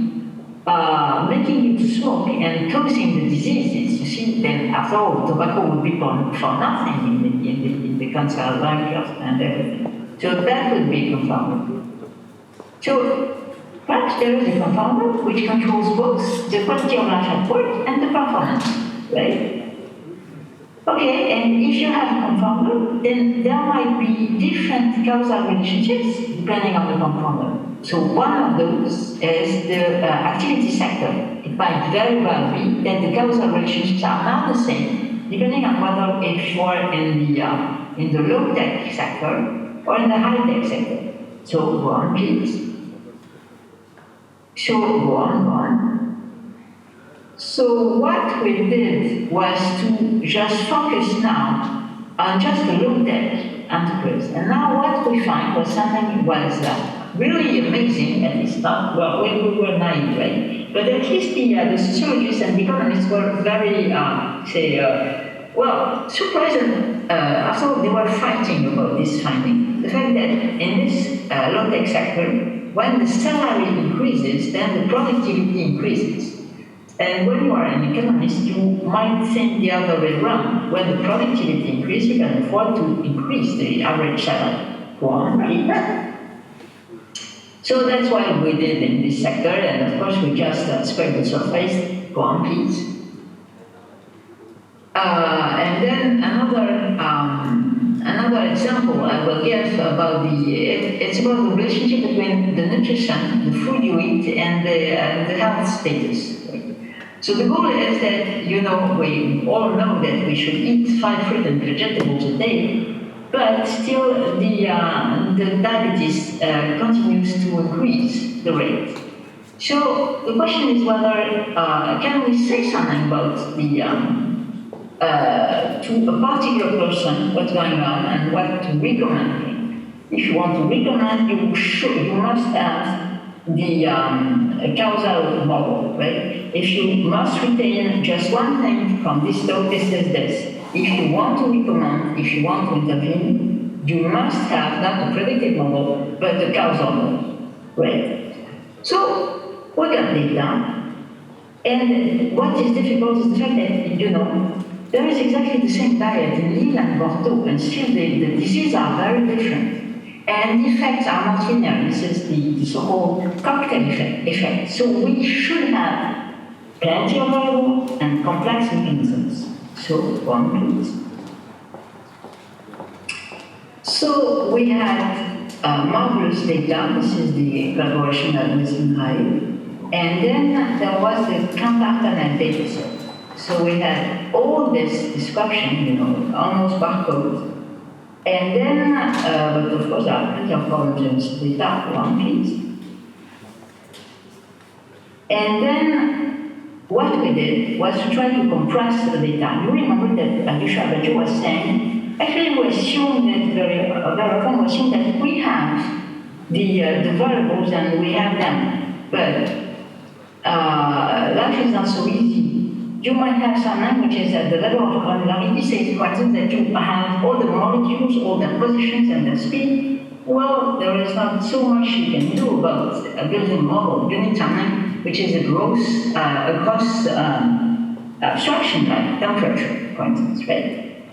making you to smoke and causing the diseases. You see, then after all, tobacco would be for nothing in the cancer and everything. So that would be confounded. So perhaps there is a confounder which controls both the quality of life at work and the performance, right? Okay, and if you have a confounder, then there might be different causal relationships depending on the confounder. So one of those is the activity sector. It might very well be that the causal relationships are not the same, depending on whether if you are in the low-tech sector or in the high-tech sector. So go on, please. So go on. So what we did was to just focus now on just the low-tech enterprise. And now what we find was something was really amazing, at least not, well, we were naive, right? But at least the sociologists and the economists were very, surprised. After all, they were fighting about this finding. The fact that in this low-tech sector, when the salary increases, then the productivity increases. And when you are an economist, you might think the other way around. When the productivity increases, you can afford to increase the average salary. Go on, please. So that's what we did in this sector, and of course we just scraped the surface. Go on, please. And then another example I will give about it's about the relationship between the nutrition, the food you eat, and the health status. So the goal is that, we all know that we should eat 5 fruit and vegetables a day, but still the diabetes continues to increase the rate. So the question is whether, can we say something about to a particular person what's going on and what to recommend him. If you want to recommend, you must have the causal model, right? If you must retain just one thing from this talk, this is this. If you want to recommend, if you want to intervene, you must have not the predictive model, but the causal model, right? So, we got data, and what is difficult is the fact that, there is exactly the same diet in Lille and Bordeaux, and still the diseases are very different. And the effects are not linear. This is the so-called cocktail effect. So we should have plenty of variables and complex mechanisms. So, one, please. So we had marvelous data. This is the collaboration that was in Haï. And then there was the compartment data set. So we had all this description, almost barcode. And then, but of course, there are plenty of problems in data. One, please. And then, what we did was to try to compress the data. You remember that Agnostic was saying, actually, we assume that very often we assume that we have the variables and we have them, but life is not so easy. You might have something which is at the level of granularity, say, for instance, that you have all the molecules, all their positions and their speed. Well, there is not so much you can do about building a model. You need something which is a gross abstraction, like temperature, for instance, right?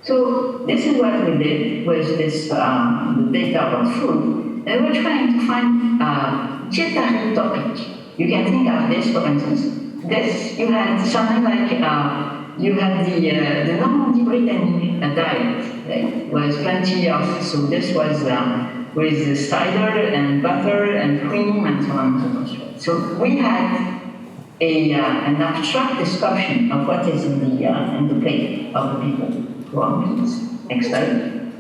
So this is what we did with this the data about food. And we're trying to find dietary topic. You can think of this, for instance. This, you had something like, you had the Normandy Brittany diet, right? Was plenty of, so this was with cider and butter and cream and so on and so forth. So we had an abstract description of what is in the plate of the people. Go on, please. Next slide.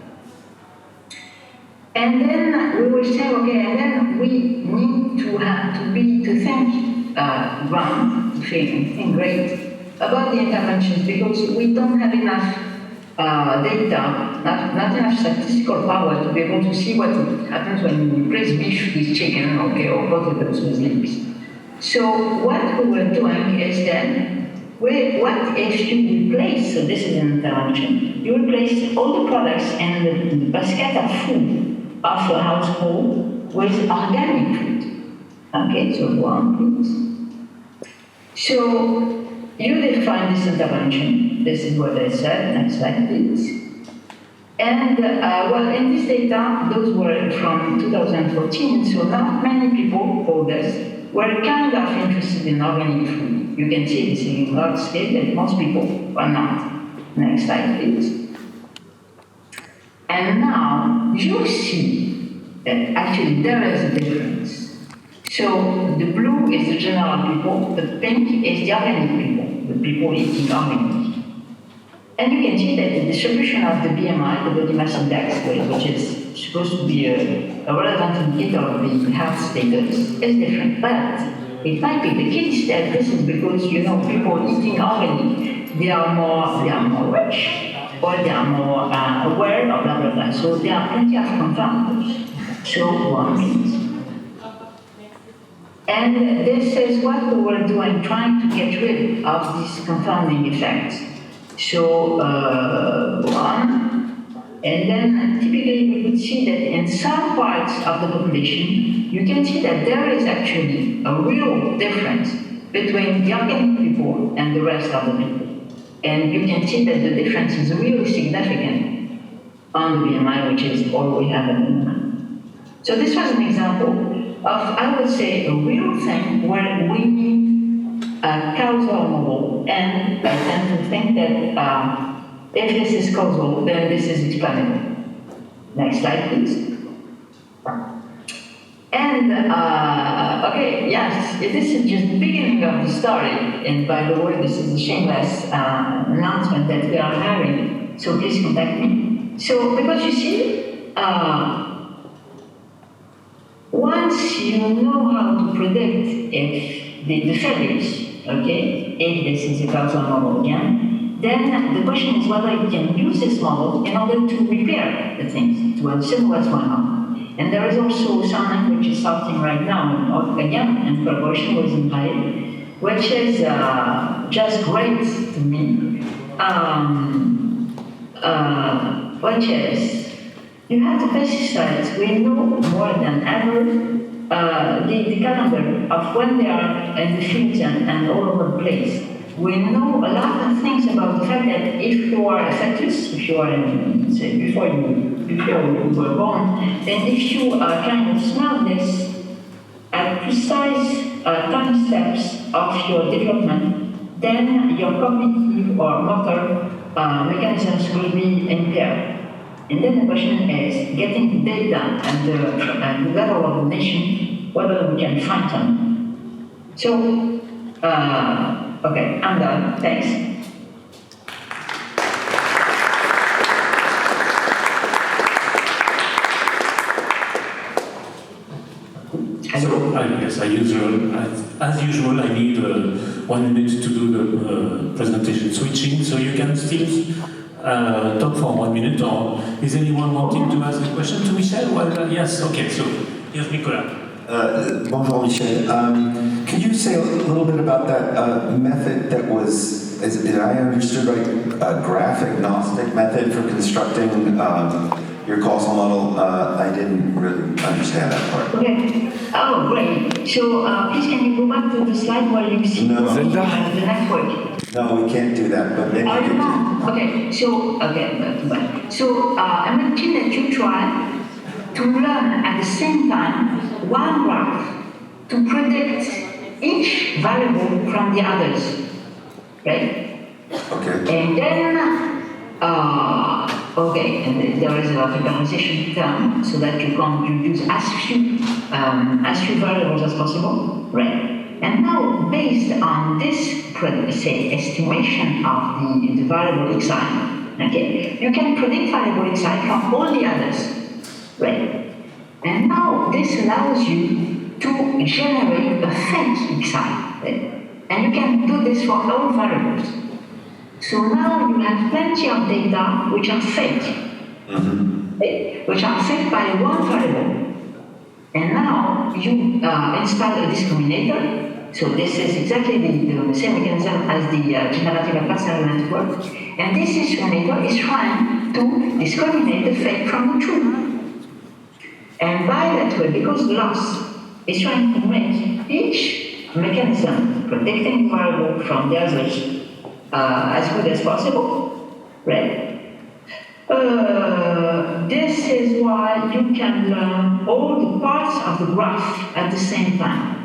And then we will say, okay, and then we need to think around feeling great about the interventions because we don't have enough data, not enough statistical power to be able to see what happens when you replace beef with chicken, okay, or potatoes with leeks. So what we were doing is then, what if you replace, so this is an intervention, you replace all the products in the basket of food of a household with organic food. Okay, so go on, please. So you define this intervention. This is what I said. Next slide, please. And well, in this data, those were from 2014, so not many people told us were kind of interested in organic food. You can see this in large scale that most people are not. Next slide, please. And now you see that actually there is a difference. So the blue is the general people, the pink is the organic people, the people eating organic. And you can see that the distribution of the BMI, the body mass index, which is supposed to be a relevant indicator of the health status, is different. But it might be the case that this is because, you know, people eating organic, they are more rich, or they are more aware of blah, blah, blah. So there are plenty of confounders. So one means. And this is what we were doing, trying to get rid of these confounding effects. So one, and then typically we would see that in some parts of the population, you can see that there is actually a real difference between the organic people and the rest of the people. And you can see that the difference is really significant on the BMI, which is all we have in the moment. So this was an example of, I would say, a real thing where we need a causal model, and I tend to think that if this is causal, then this is explainable. Next slide, please. And, okay, yes, this is just the beginning of the story, and by the way, this is a shameless announcement that we are having, so please contact me. So, because you see, once you know how to predict if the failures, okay, if this is a causal model again, then the question is whether you can use this model in order to repair the things, to understand what's going on. And there is also something which is starting right now, again, in collaboration with Untitled, which is just great to me, which is, you have the pesticides. We know more than ever the calendar of when they are in the fields and all over the place. We know a lot of things about the fact that if you are a fetus, if you are in, say, before you were born, then if you kind of smell this at precise time steps of your development, then your cognitive or motor mechanisms will be impaired. And then the question is getting the data and the level of the nation, whether we can find them. So, okay, I'm done. Thanks. So, yes, as usual, I need 1 minute to do the presentation switching, so you can still talk for 1 minute, or is anyone wanting to ask a question to Michel? Well, yes, okay, so here's Nicolas. Bonjour, Michel. Could you say a little bit about that method that was, did I understood right, a graph agnostic method for constructing your causal model? I didn't really understand that part. Okay. Oh, great. So please can you go back to the slide where you see the network? No, we can't do that, but maybe you can. Okay, so, So imagine that you try to learn at the same time one graph to predict each variable from the others, right? Okay. And then, okay, and there is a factorization term so that you can use as few variables as possible, right? And now, based on this, say, estimation of the variable xi, okay, you can predict variable xi from all the others, right? And now, this allows you to generate a fake xi, right? And you can do this for all variables. So now you have plenty of data which are fake, which are fake by one variable. And now you install a discriminator. So this is exactly the same mechanism as the generative adversarial network. And this discriminator is trying to discriminate the fake from the true. And by that way, because loss is trying to make each mechanism predicting the variable from the others as good as possible, right? This is why you can learn all the parts of the graph at the same time.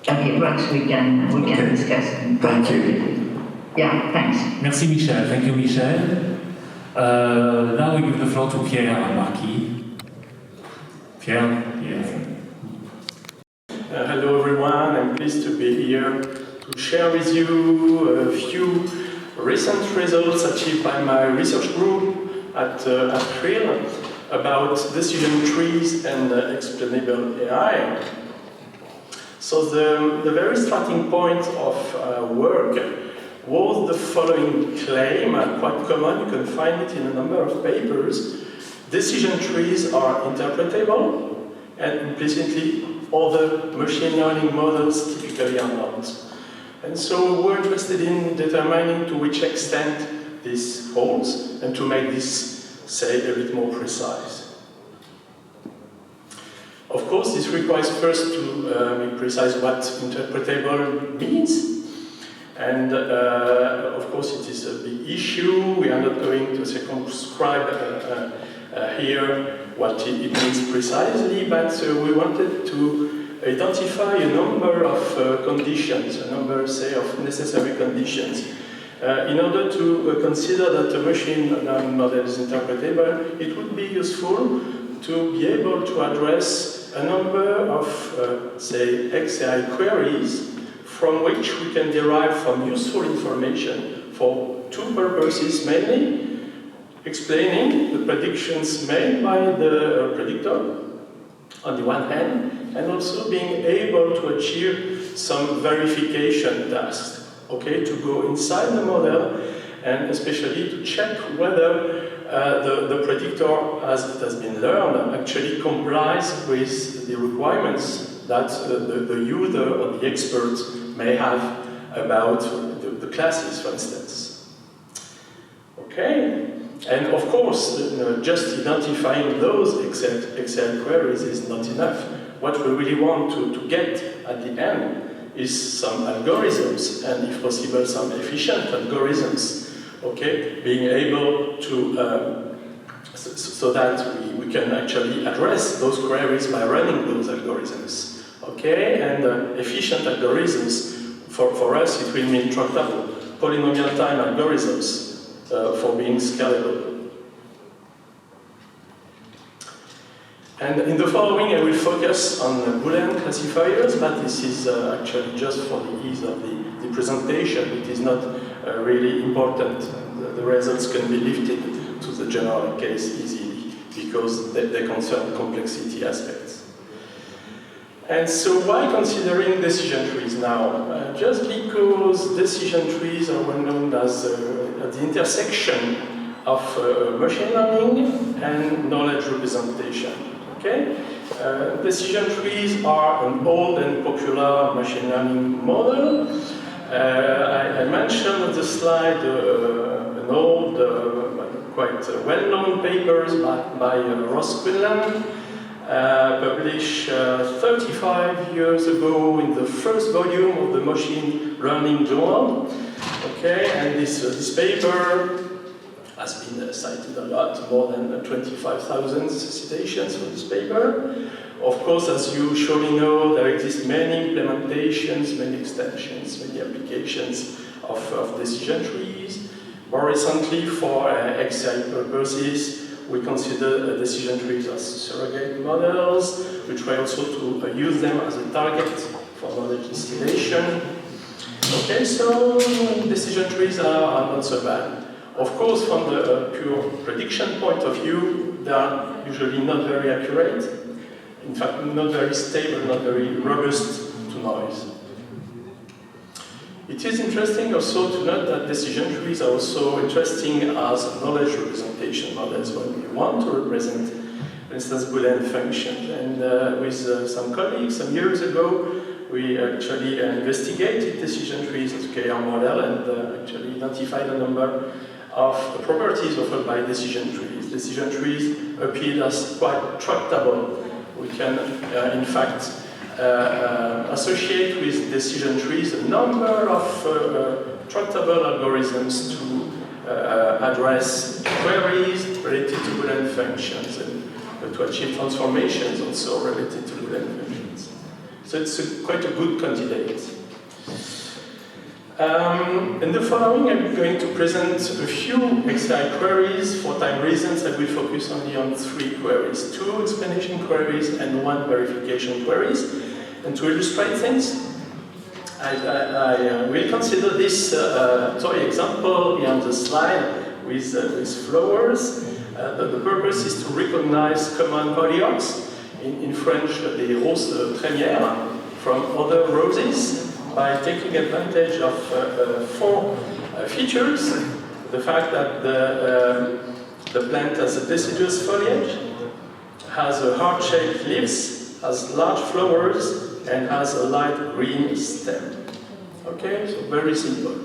Okay, perhaps we can discuss. Thank you. Yeah, thanks. Merci Michel. Thank you, Michel. Now we give the floor to Pierre and Marquis. Pierre, yes. Hello everyone, I'm pleased to be here to share with you a few recent results achieved by my research group at April about decision trees and explainable AI. So the very starting point of work was the following claim, quite common, you can find it in a number of papers. Decision trees are interpretable, and implicitly other machine learning models typically are not. And so we're interested in determining to which extent this holds, and to make this, say, a bit more precise. Of course, this requires first to make precise what interpretable means. And of course, it is a big issue. We are not going to circumscribe here what it means precisely, but we wanted to identify a number of conditions, a number, say, of necessary conditions. In order to consider that a machine learning model is interpretable, it would be useful to be able to address a number of, say, XAI queries from which we can derive some useful information for two purposes mainly: explaining the predictions made by the predictor on the one hand, and also being able to achieve some verification tasks, okay, to go inside the model and especially to check whether the predictor, as it has been learned, actually complies with the requirements that the user or the expert may have about the classes, for instance. Okay, and of course, just identifying those Excel queries is not enough. What we really want to get at the end is some algorithms, and if possible, some efficient algorithms. Okay, being able to so that we can actually address those queries by running those algorithms. Okay, and efficient algorithms for us it will mean tractable polynomial time algorithms for being scalable. And in the following, I will focus on Boolean classifiers, but this is actually just for the ease of the presentation. It is not really important. The results can be lifted to the general case easily because they concern complexity aspects. And so why considering decision trees now? Just because decision trees are well known as at the intersection of machine learning and knowledge representation. Okay? Decision trees are an old and popular machine learning model. I mentioned on the slide an old, quite well-known papers by Ross Quinlan, published 35 years ago in the first volume of the Machine Learning Journal. Okay, and this paper has been cited a lot, more than 25,000 citations for this paper. Of course, as you surely know, there exist many implementations, many extensions, many applications of decision trees. More recently, for XAI purposes, we consider decision trees as surrogate models. We try also to use them as a target for knowledge distillation. Okay, so decision trees are not so bad. Of course, from the pure prediction point of view, they are usually not very accurate. In fact, not very stable, not very robust to noise. It is interesting also to note that decision trees are also interesting as knowledge representation models when we want to represent, for instance, Boolean functions. And with some colleagues some years ago, we actually investigated decision trees as a KR model and actually identified a number of properties offered by decision trees. Decision trees appear as quite tractable. We can, in fact, associate with decision trees a number of tractable algorithms to address queries related to Boolean functions and to achieve transformations also related to Boolean functions. So it's quite a good candidate. In the following, I'm going to present a few XI queries. For time reasons, I will focus only on 3 queries, 2 explanation queries and 1 verification queries. And to illustrate things, I will consider this toy example here on the slide with flowers. The purpose is to recognize common polyols, in French, des roses trémières, from other roses, by taking advantage of 4 features. The fact that the plant has a deciduous foliage, has a heart-shaped leaves, has large flowers, and has a light green stem. Okay, so very simple.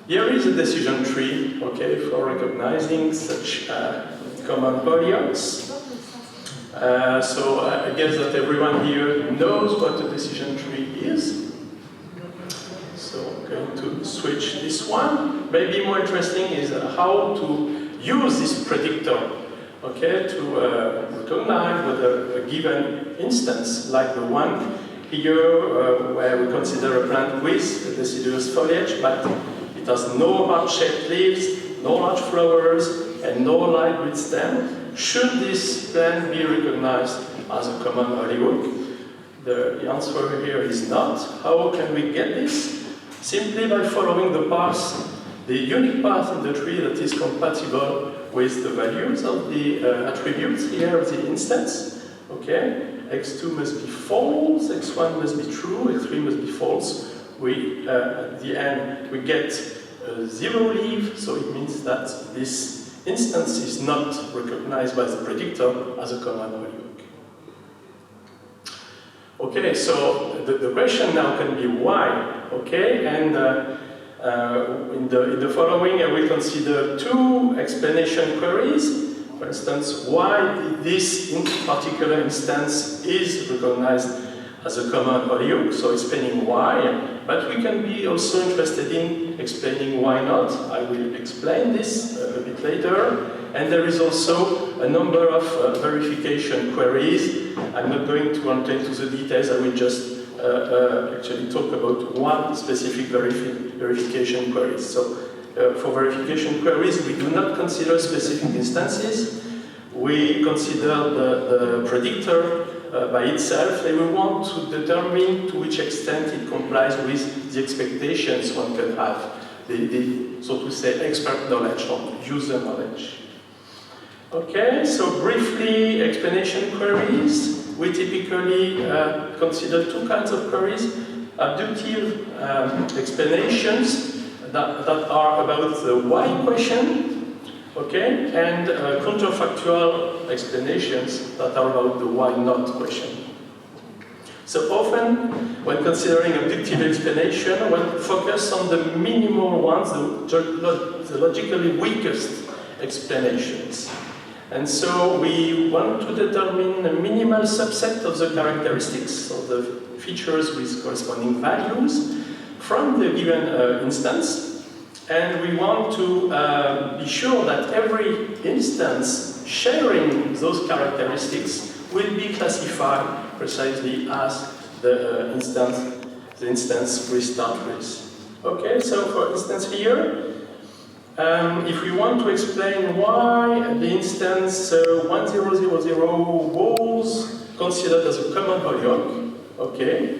Here is a decision tree, okay, for recognizing such common polyols. So I guess that everyone here knows what a decision tree is. So I'm going to switch this one. Maybe more interesting is how to use this predictor, okay, to recognize whether a given instance, like the one here where we consider a plant with a deciduous foliage, but it has no heart-shaped leaves, no large flowers, and no light green stem. Should this plant be recognized as a common polyhook? The answer here is not. How can we get this? Simply by following the path, the unique path in the tree that is compatible with the values of the attributes here of the instance. Okay, x2 must be false, x1 must be true, x3 must be false. We, at the end, we get 0 leaf, so it means that this instance is not recognized by the predictor as a common polyhook. Okay, so the question now can be why, okay? And in the following, I will consider 2 explanation queries. For instance, why this particular instance is recognized as a common polyhook, so explaining why, but we can be also interested in explaining why not. I will explain this a bit later. And there is also a number of verification queries. I'm not going to enter into the details, I will just actually talk about one specific verification query. So for verification queries, we do not consider specific instances. We consider the predictor by itself, and we want to determine to which extent it complies with the expectations one can have, the so to say, expert knowledge or user knowledge. Okay, so briefly, explanation queries. We typically consider 2 kinds of queries. Abductive explanations that are about the why question, okay, and counterfactual explanations that are about the why not question. So often, when considering abductive explanation, one focuses on the minimal ones, the logically weakest explanations. And so we want to determine a minimal subset of the characteristics, of the features with corresponding values from the given instance. And we want to be sure that every instance sharing those characteristics will be classified precisely as the instance we start with. Okay, so for instance here, if we want to explain why the instance 1000 was considered as a common polyhook, okay,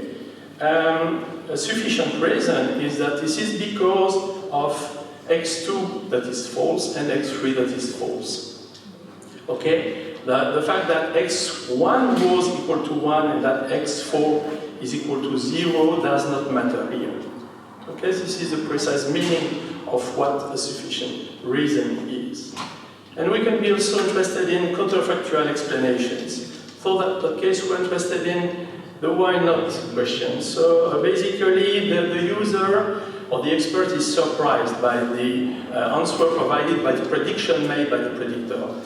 a sufficient reason is that this is because of x2 that is false and x3 that is false. Okay, the fact that x1 was equal to 1 and that x4 is equal to 0 does not matter here. Okay, this is the precise meaning of what a sufficient reason is. And we can be also interested in counterfactual explanations. For that case, we're interested in the why not question. So basically, the user or the expert is surprised by the answer provided by the prediction made by the predictor.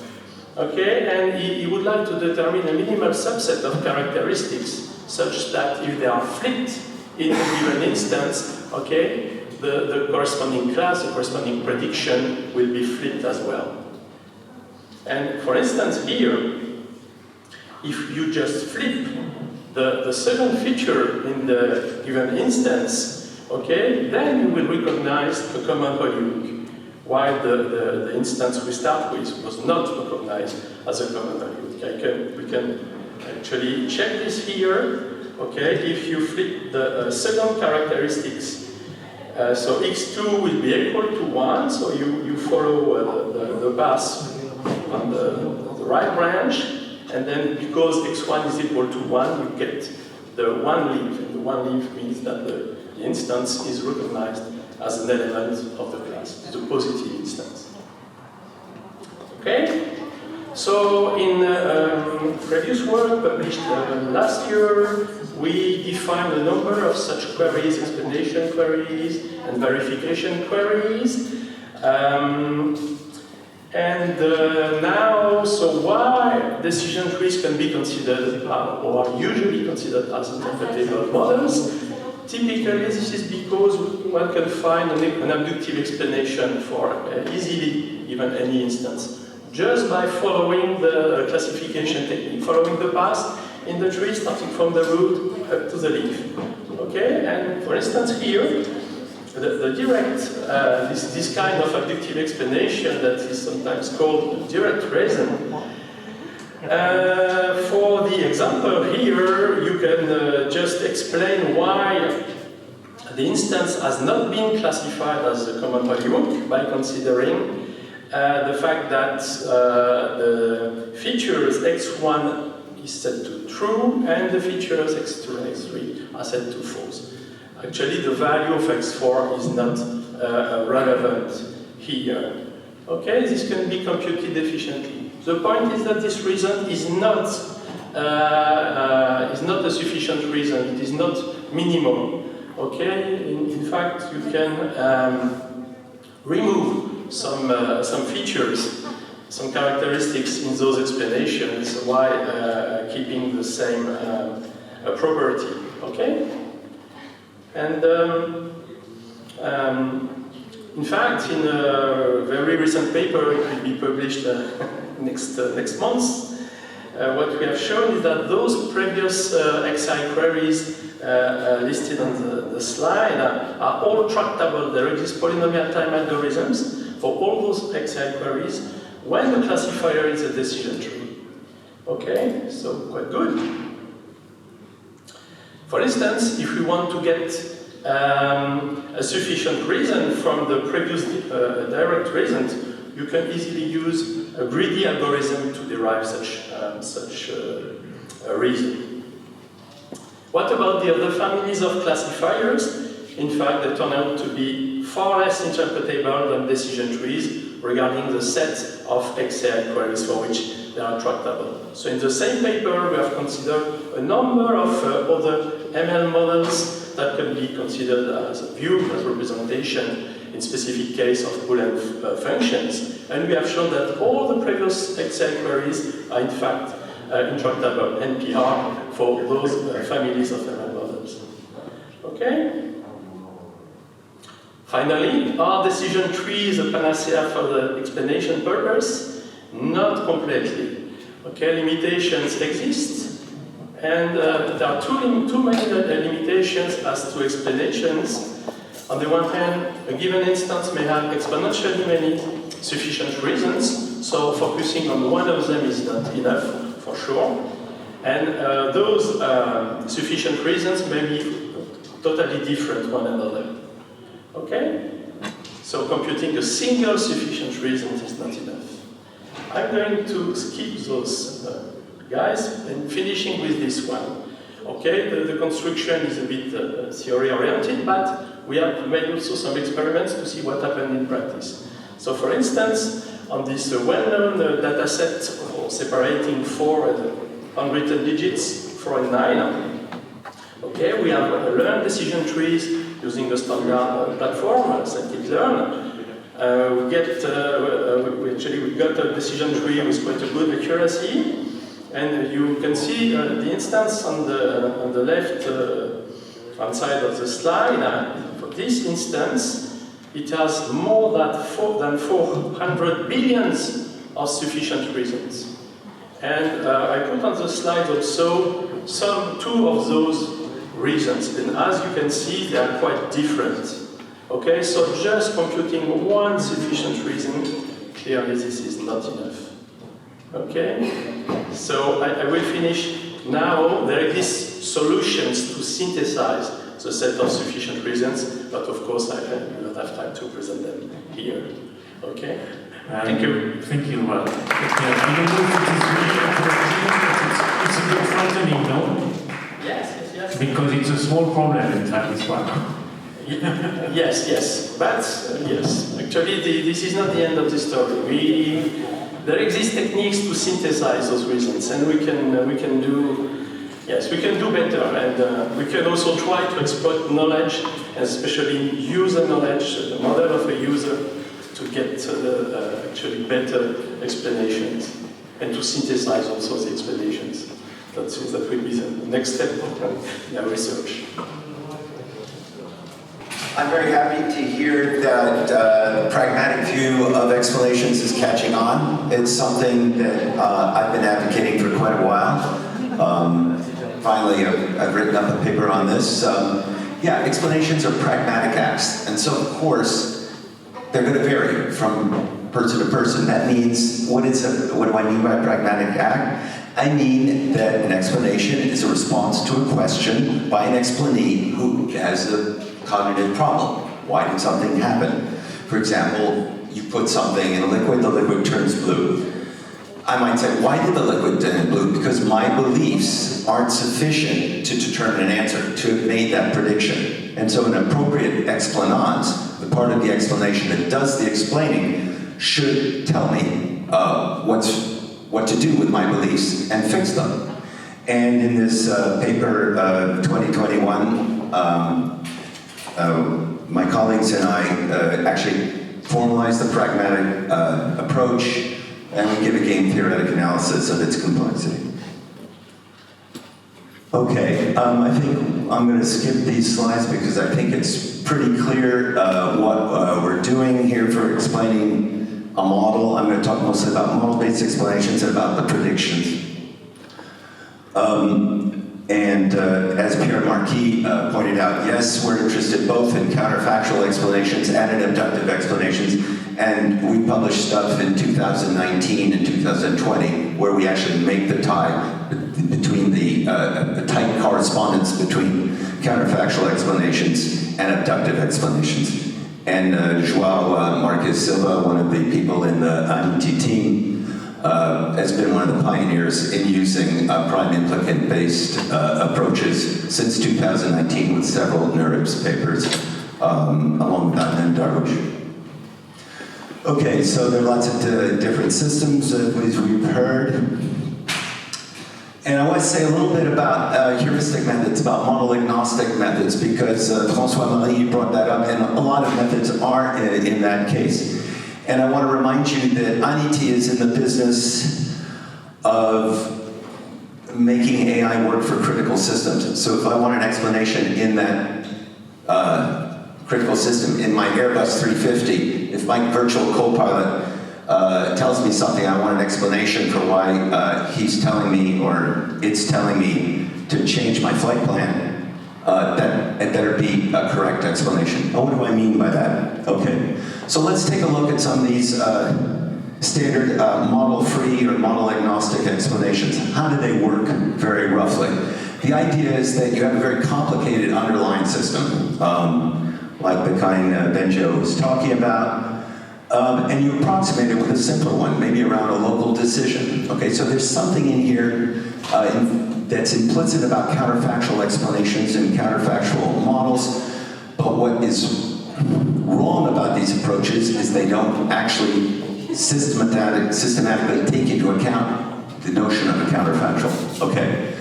Okay, and he would like to determine a minimal subset of characteristics such that if they are flipped in a given instance, okay, the corresponding class, the corresponding prediction will be flipped as well. And for instance, here, if you just flip the second feature in the given instance, okay, then you will recognize the common polyhook, while the instance we start with was not recognized as a common polyhook. We can actually check this here. Okay, if you flip the second characteristics, so x2 will be equal to 1, so you follow the path on the right branch, and then because x1 is equal to 1, you get the one leaf, and the one leaf means that the instance is recognized as an element of the class, it's a positive instance. Okay? So in previous work published last year, we defined a number of such queries, explanation queries, and verification queries. Now, so why decision trees can be considered or are usually considered as interpretable models? Typically, this is because one can find an abductive explanation for easily even any instance, just by following the classification technique, following the path in the tree, starting from the root up to the leaf. Okay, and for instance here, the direct, this kind of abductive explanation that is sometimes called direct reason. For the example here, you can just explain why the instance has not been classified as a common polyhook by considering the fact that the features x1 is set to true and the features x2 and x3 are set to false. Actually, the value of x4 is not relevant here. Okay, this can be computed efficiently. The point is that this reason is not a sufficient reason. It is not minimum. Okay, in fact, you can remove some features, some characteristics in those explanations while keeping the same property. Okay. And in fact, in a very recent paper, it will be published next month, what we have shown is that those previous XI queries listed on the slide are all tractable. There exist polynomial time algorithms for all those XI queries when the classifier is a decision tree. Okay, so quite good. For instance, if we want to get a sufficient reason from the previous direct reasons, you can easily use a greedy algorithm to derive such a reason. What about the other families of classifiers? In fact, they turn out to be far less interpretable than decision trees regarding the set of XAI queries for which they are tractable. So in the same paper, we have considered a number of other ML models that can be considered as a view, as representation in specific case of Boolean functions. And we have shown that all the previous XAI queries are in fact intractable NPR for those families of ML models. Okay? Finally, are decision trees a panacea for the explanation purpose? Not completely. Okay, limitations exist, and there are too many limitations as to explanations. On the one hand, a given instance may have exponentially many sufficient reasons, so focusing on one of them is not enough, for sure. And those sufficient reasons may be totally different one another. Okay? So computing a single sufficient reason is not enough. I'm going to skip those guys and finishing with this one. Okay, the construction is a bit theory-oriented, but we have made also some experiments to see what happened in practice. So for instance, on this well-known data set separating 4 unwritten digits, 4 and 9, okay, we have learned decision trees using the standard platform, scikit-learn. We got a decision tree with quite a good accuracy. And you can see the instance on the left hand side of the slide. For this instance, it has more than 400 billions of sufficient reasons. And I put on the slide also two of those reasons. And as you can see, they are quite different. Okay, so just computing one sufficient reason, clearly this is not enough. Okay, so I will finish now. There exist solutions to synthesize the set of sufficient reasons, but of course I will not have time to present them here. Okay, thank you. Thank you. I don't know if it is really appropriate, but it's a bit frightening, no? Yes. Because it's a small problem, in fact, this one. Yes, but yes. Actually, this is not the end of the story. There exist techniques to synthesize those reasons, and we can do better, and we can also try to exploit knowledge, and especially user knowledge, the model of a user, to get actually better explanations, and to synthesize also the explanations. That will be the next step in our research. I'm very happy to hear that the pragmatic view of explanations is catching on. It's something that I've been advocating for quite a while. Finally, I've written up a paper on this. Explanations are pragmatic acts, and so of course, they're going to vary from person to person. That means, what do I mean by pragmatic act? I mean that an explanation is a response to a question by an explanee who has a cognitive problem. Why did something happen? For example, you put something in a liquid, the liquid turns blue. I might say, why did the liquid turn blue? Because my beliefs aren't sufficient to determine an answer, to have made that prediction. And so an appropriate explanant, the part of the explanation that does the explaining, should tell me what to do with my beliefs and fix them. And in this paper, 2021, my colleagues and I actually formalized the pragmatic approach, and we give a game theoretic analysis of its complexity. Okay, I think I'm going to skip these slides because I think it's pretty clear what we're doing here for explaining a model. I'm going to talk mostly about model-based explanations and about the predictions. As Pierre Marquis pointed out, yes, we're interested both in counterfactual explanations and in abductive explanations, and we published stuff in 2019 and 2020 where we actually make the tie between the tight correspondence between counterfactual explanations and abductive explanations. And João Marques Silva, one of the people in the Unity team, has been one of the pioneers in using prime implicant-based approaches since 2019 with several NeurIPS papers, along with Adnan Darwish. Okay, so there are lots of different systems, as we've heard. And I want to say a little bit about heuristic methods, about model-agnostic methods, because François-Marie brought that up, and a lot of methods are in that case. And I want to remind you that Unity is in the business of making AI work for critical systems. So if I want an explanation in that critical system, in my Airbus 350, if my virtual co-pilot tells me something, I want an explanation for why he's telling me or it's telling me to change my flight plan, that it better be a correct explanation. Oh, what do I mean by that? Okay. So let's take a look at some of these standard model-free or model-agnostic explanations. How do they work, very roughly? The idea is that you have a very complicated underlying system, like the kind Benjo was talking about, and you approximate it with a simpler one, maybe around a local decision. Okay, so there's something in here that's implicit about counterfactual explanations and counterfactual models. But what is wrong about these approaches is they don't actually systematically take into account the notion of a counterfactual. Okay.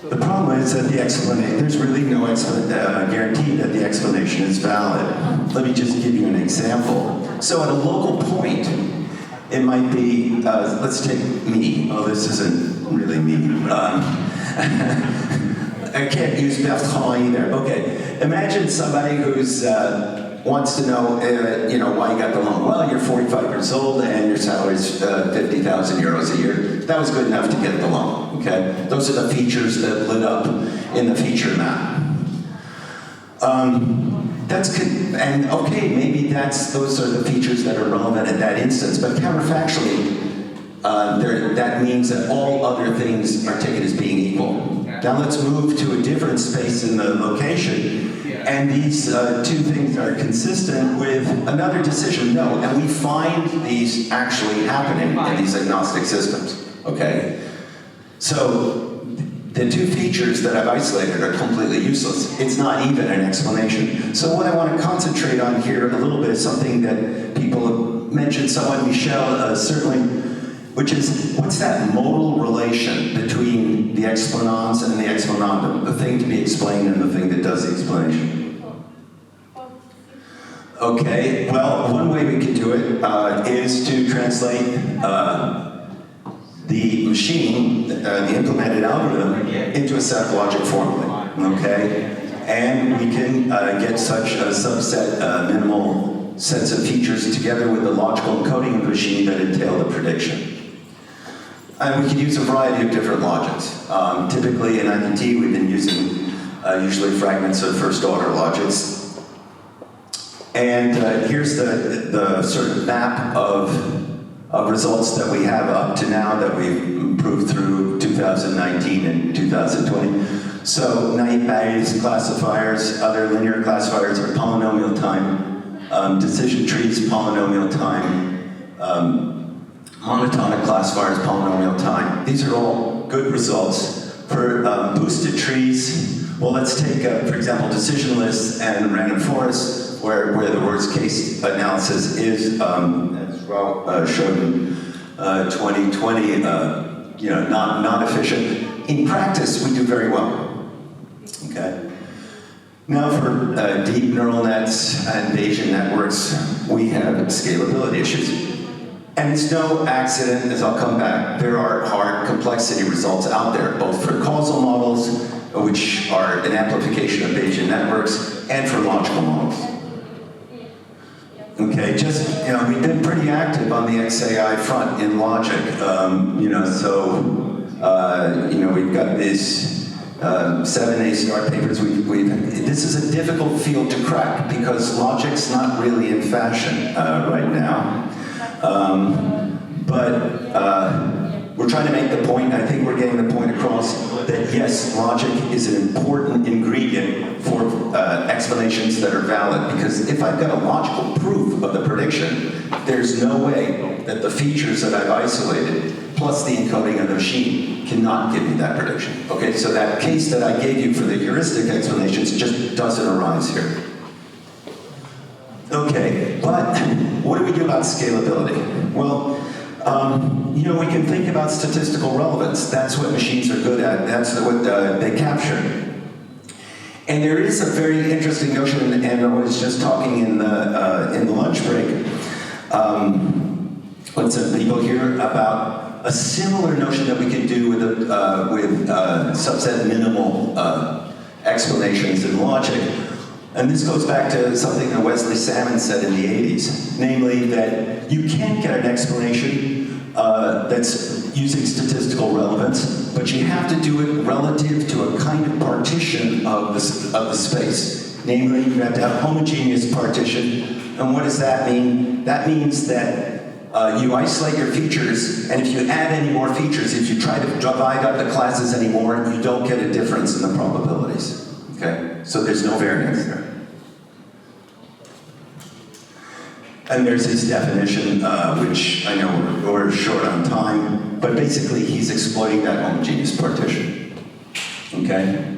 The problem is that there's really no guarantee that the explanation is valid. Let me just give you an example. So at a local point, it might be, let's take me. Oh, this isn't really me. I can't use Bertrand either. Okay, imagine somebody who's wants to know, why you got the loan. Well, you're 45 years old and your salary is 50,000 euros a year. That was good enough to get the loan. Okay, those are the features that lit up in the feature map. Maybe those are the features that are relevant at that instance, but counterfactually, that means that all other things are taken as being equal. Now let's move to a different space in the location, and these two things are consistent with another decision. No, and we find these actually happening in these agnostic systems, okay? So, the two features that I've isolated are completely useless. It's not even an explanation. So what I want to concentrate on here a little bit is something that people have mentioned, someone, Michel, certainly, which is, what's that modal relation between the explanans and the explanandum, the thing to be explained and the thing that does the explanation? Okay, well, one way we could do it is to translate the machine, the implemented algorithm, into a set of logic formulae, okay? And we can get such a subset, minimal sets of features together with the logical encoding of the machine that entail the prediction. And we can use a variety of different logics. Typically in IDT, we've been using usually fragments of first-order logics. And here's the sort of map of results that we have up to now that we've improved through 2019 and 2020. So naive Bayes classifiers, other linear classifiers are polynomial time, decision trees, polynomial time, monotonic classifiers, polynomial time. These are all good results. For boosted trees, well, let's take, for example, decision lists and random forests, where the worst case analysis is, as Rob showed in 2020, not efficient. In practice, we do very well. Okay. Now for deep neural nets and Bayesian networks, we have scalability issues. And it's no accident, as I'll come back, there are hard complexity results out there, both for causal models, which are an amplification of Bayesian networks, and for logical models. Okay, we've been pretty active on the XAI front in logic, we've got these 7 A-star papers. This is a difficult field to crack because logic's not really in fashion right now. We're trying to make the point, I think we're getting the point across, that yes, logic is an important ingredient for explanations that are valid, because if I've got a logical proof of the prediction, there's no way that the features that I've isolated, plus the encoding of the machine, cannot give me that prediction. Okay, so that case that I gave you for the heuristic explanations just doesn't arise here. Okay, but what do we do about scalability? Well, we can think about statistical relevance. That's what machines are good at. That's what they capture. And there is a very interesting notion, and I was just talking in the lunch break with some people here about a similar notion that we can do with subset minimal explanations in logic. And this goes back to something that Wesley Salmon said in the 80s, namely that you can't get an explanation that's using statistical relevance, but you have to do it relative to a kind of partition of the space. Namely, you have to have homogeneous partition. And what does that mean? That means that you isolate your features, and if you add any more features, if you try to divide up the classes anymore, you don't get a difference in the probabilities. Okay? So there's no variance there. And there's his definition, which I know we're short on time, but basically he's exploiting that homogeneous partition. Okay?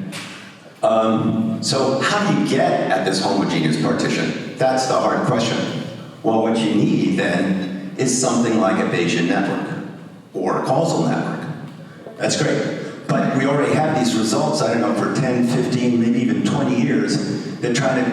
So how do you get at this homogeneous partition? That's the hard question. Well, what you need then is something like a Bayesian network or a causal network. That's great. But we already have these results, I don't know, for 10, 15, maybe even 20 years that try to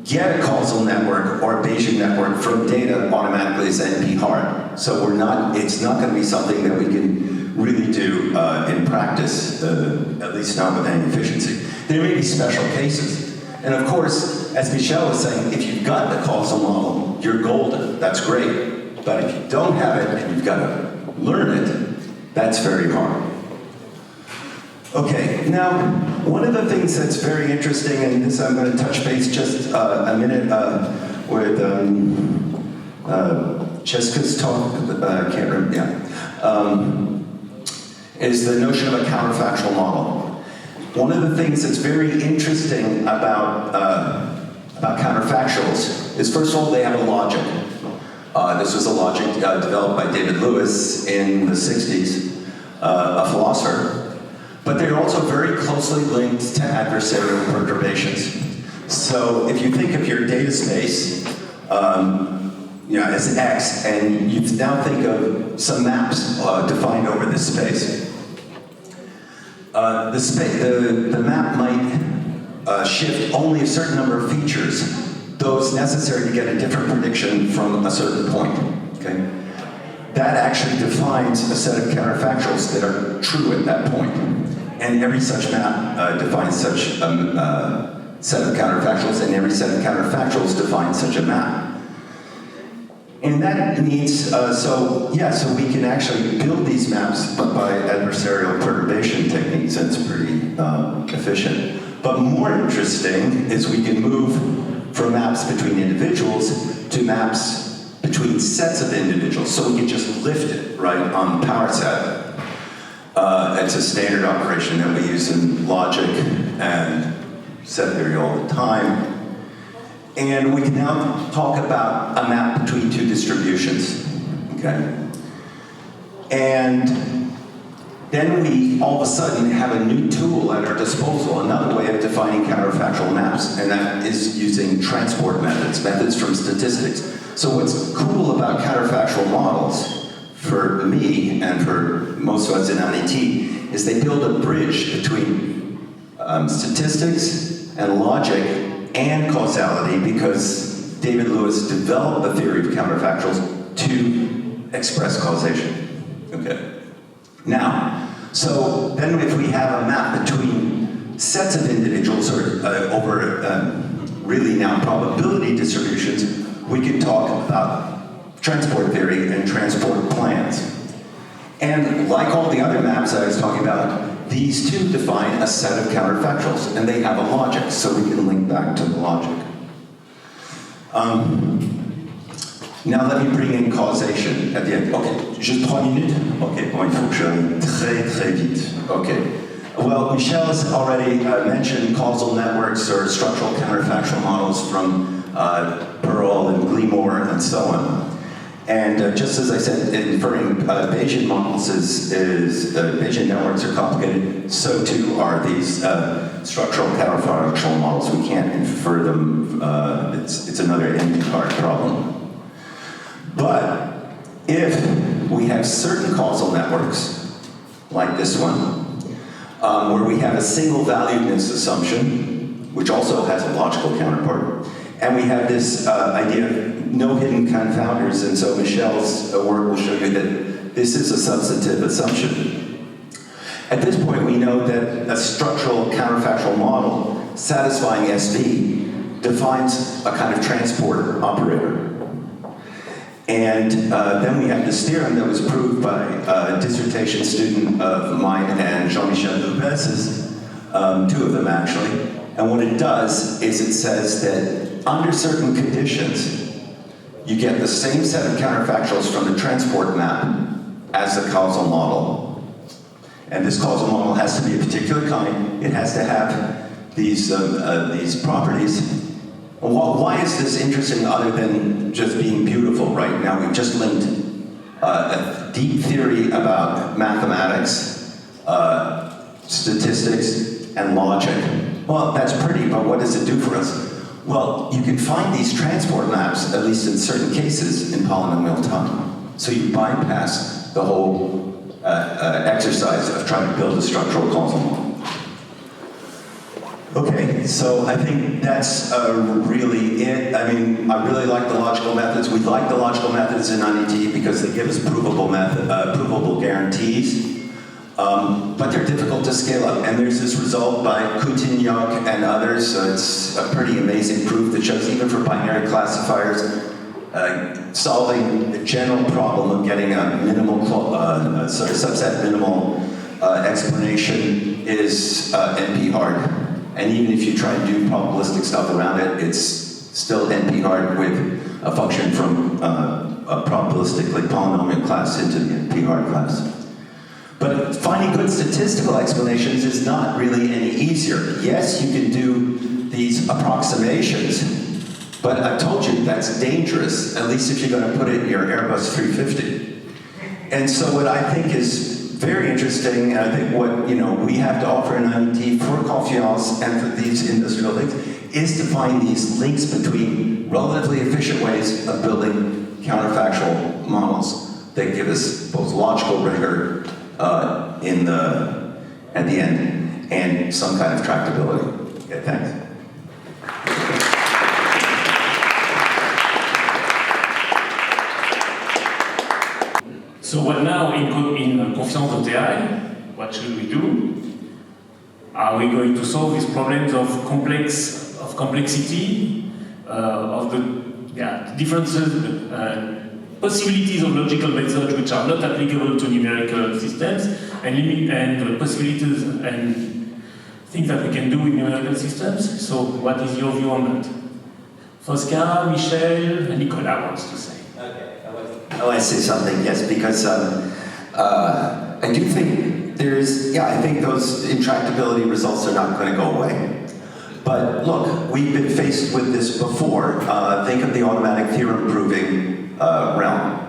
get a causal network or a Bayesian network from data automatically is NP hard. So it's not going to be something that we can really do in practice, at least not with any efficiency. There may be special cases. And of course, as Michel was saying, if you've got the causal model, you're golden. That's great. But if you don't have it and you've got to learn it, that's very hard. Okay, now, one of the things that's very interesting, and this I'm going to touch base just a minute with Jessica's talk, I can't remember, is the notion of a counterfactual model. One of the things that's very interesting about counterfactuals is, first of all, they have a logic. This was a logic developed by David Lewis in the 60s, a philosopher. But they're also very closely linked to adversarial perturbations. So if you think of your data space as X, and you now think of some maps defined over this space, the map might shift only a certain number of features, those necessary to get a different prediction from a certain point. Okay? That actually defines a set of counterfactuals that are true at that point. And every such map defines such a set of counterfactuals, and every set of counterfactuals defines such a map. And that means, so we can actually build these maps, but by adversarial perturbation techniques, that's pretty efficient. But more interesting is we can move from maps between individuals to maps between sets of individuals. So we can just lift it, right, on power set. It's a standard operation that we use in logic and set theory all the time. And we can now talk about a map between two distributions, okay? And then we, all of a sudden, have a new tool at our disposal, another way of defining counterfactual maps, and that is using transport methods from statistics. So what's cool about counterfactual models, for me and for most of us in IIT, is they build a bridge between statistics and logic and causality, because David Lewis developed the theory of counterfactuals to express causation. Okay. Now, so then if we have a map between sets of individuals or over really now probability distributions, we can talk about transport theory and transport plans. And like all the other maps I was talking about, these two define a set of counterfactuals, and they have a logic, so we can link back to the logic. Now let me bring in causation at the end. Okay, juste 3 minutes? Okay, bon, il faut que j'aille très vite. Okay. Well, Michel has already mentioned causal networks or structural counterfactual models from Pearl and Gleamore and so on. And just as I said, inferring Bayesian models Bayesian networks are complicated, so too are these structural counterfactual models. We can't infer them, it's another NP-hard problem. But if we have certain causal networks, like this one, where we have a single valuedness assumption, which also has a logical counterpart, and we have this idea of no hidden confounders, and so Michel's work will show you that this is a substantive assumption. At this point, we know that a structural counterfactual model satisfying SV defines a kind of transport operator. And then we have this theorem that was proved by a dissertation student of mine and Jean-Michel Lopez's, two of them actually. And what it does is it says that under certain conditions, you get the same set of counterfactuals from the transport map as the causal model. And this causal model has to be a particular kind. It has to have these properties. Why is this interesting other than just being beautiful, right? Now we've just linked a deep theory about mathematics statistics, and logic. Well, that's pretty, but what does it do for us? Well, you can find these transport maps, at least in certain cases, in polynomial time. So you bypass the whole exercise of trying to build a structural causal model. Okay, so I think that's really it. I mean, I really like the logical methods. We like the logical methods in IDT because they give us provable guarantees. But they're difficult to scale up. And there's this result by Coutignac and others. So it's a pretty amazing proof that shows even for binary classifiers, solving the general problem of getting a minimal, sort of subset minimal explanation is NP hard. And even if you try and do probabilistic stuff around it, it's still NP hard with a function from a probabilistically polynomial class into the NP hard class. But finding good statistical explanations is not really any easier. Yes, you can do these approximations, but I've told you that's dangerous, at least if you're going to put it in your Airbus 350. And so what I think is very interesting, and I think what we have to offer in IDT for Confiance and for these industrial things, is to find these links between relatively efficient ways of building counterfactual models that give us both logical rigor at the end, and some kind of tractability. Okay, thanks. So what now in Confiance.ai? What should we do? Are we going to solve these problems of complexity, of the differences, possibilities of logical methods which are not applicable to numerical systems, and possibilities and things that we can do with numerical systems? So what is your view on that? Fosca, Michel, and Nicolas wants to say. Okay, I want to say something, yes, because I do think I think those intractability results are not going to go away. But look, we've been faced with this before. Think of the automatic theorem proving realm.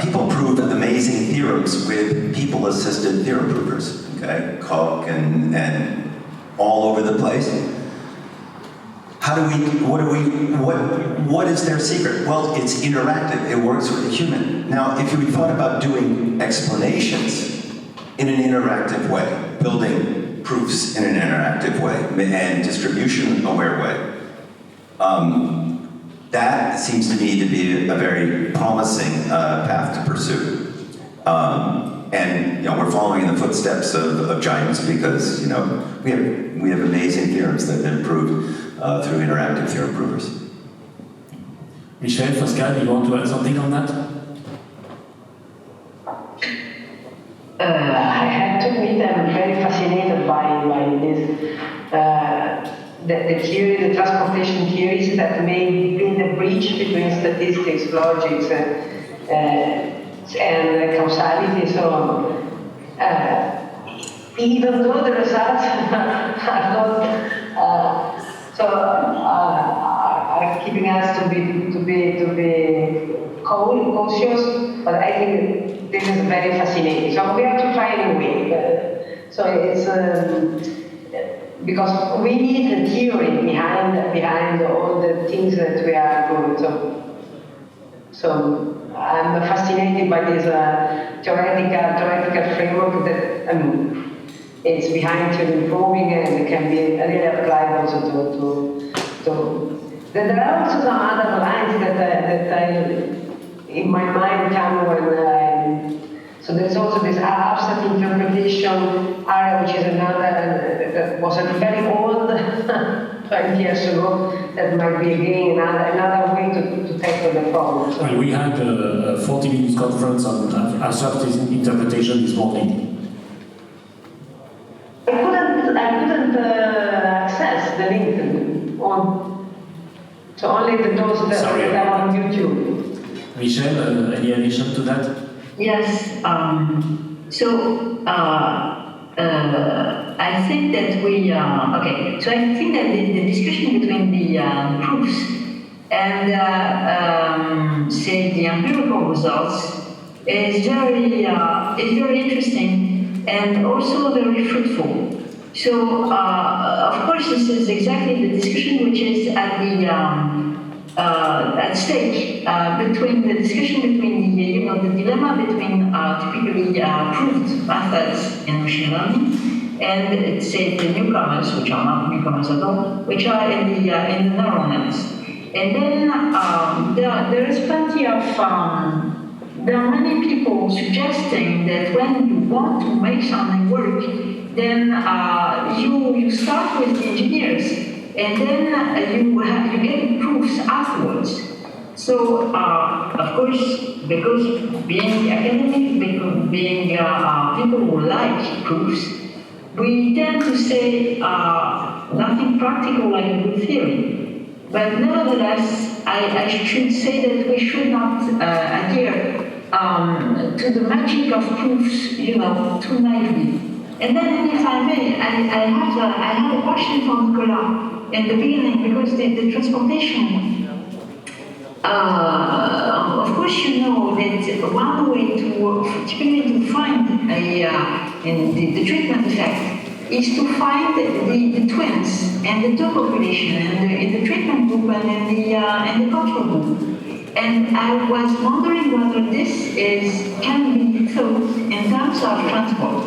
People proved amazing theorems with people-assisted theorem provers, okay? Koch and all over the place. What is their secret? Well, it's interactive. It works with a human. Now, if we thought about doing explanations in an interactive way, building proofs in an interactive way, and distribution-aware way, that seems to me to be a very promising path to pursue. And we're following in the footsteps of giants because we have amazing theorems that have been proved through interactive theorem provers. Michel, Fosca, do you want to add something on that? I have to admit I'm very fascinated by this, the theory, the transportation theories that may build a bridge between statistics, logics, and causality. So, even though the results are not are keeping us to be cautious, but I think this is very fascinating. So we have to try anyway. So it's because we need the theory behind all the things that we are doing. So I'm fascinated by this theoretical framework that it's behind theory improving and can be really applied also to. There are also some other lines that in my mind come when so there's also this abstract interpretation area, which is another that was very old 20 years ago. That might be again another way to tackle the problem. So. Well, we had a 40-minute conference on abstract interpretation this morning. I couldn't access the link so only those that are on YouTube. Michel, any addition to that? Yes. I think that we okay. So I think that the discussion between the proofs and say the empirical results is very interesting and also very fruitful. So, of course, this is exactly the discussion which is at the at stake between the discussion between the dilemma between typically proved methods in machine learning and say the newcomers, which are not newcomers at all, which are in the neural nets. And then there is plenty of there are many people suggesting that when you want to make something work, then you start with the engineers, and then you get proofs afterwards. So, of course, because being academic, being people who like proofs, we tend to say nothing practical like a good theory. But nevertheless, I should say that we should not adhere to the magic of proofs, too naively. And then, if I may, I have a question for Nicolas in the beginning, because the transportation, of course, you know that one way typically to find the treatment effect is to find the twins and the two population in the treatment group and in the control group. And I was wondering whether this can be thought in terms of transport.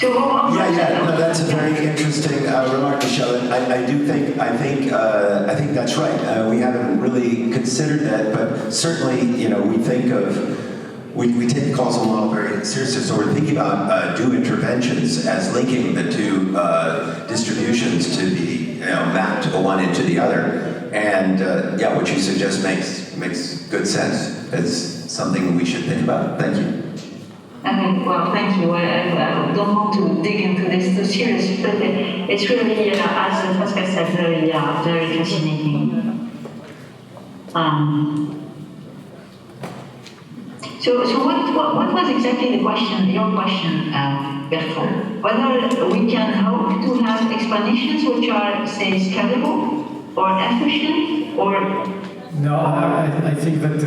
No, that's a very interesting remark, Michelle. I think that's right. We haven't really considered that, but certainly, we think of. We take the causal model very seriously, so we're thinking about do interventions as linking the two distributions to be mapped one into the other. And what you suggest makes good sense. It's something we should think about. Thank you. Well, thank you. I don't want to dig into this too serious, but it's really, as Pascal said, very fascinating. So what was exactly the question, your question, Bertrand? Whether we can hope to have explanations which are, say, scalable or efficient, or... No, I think that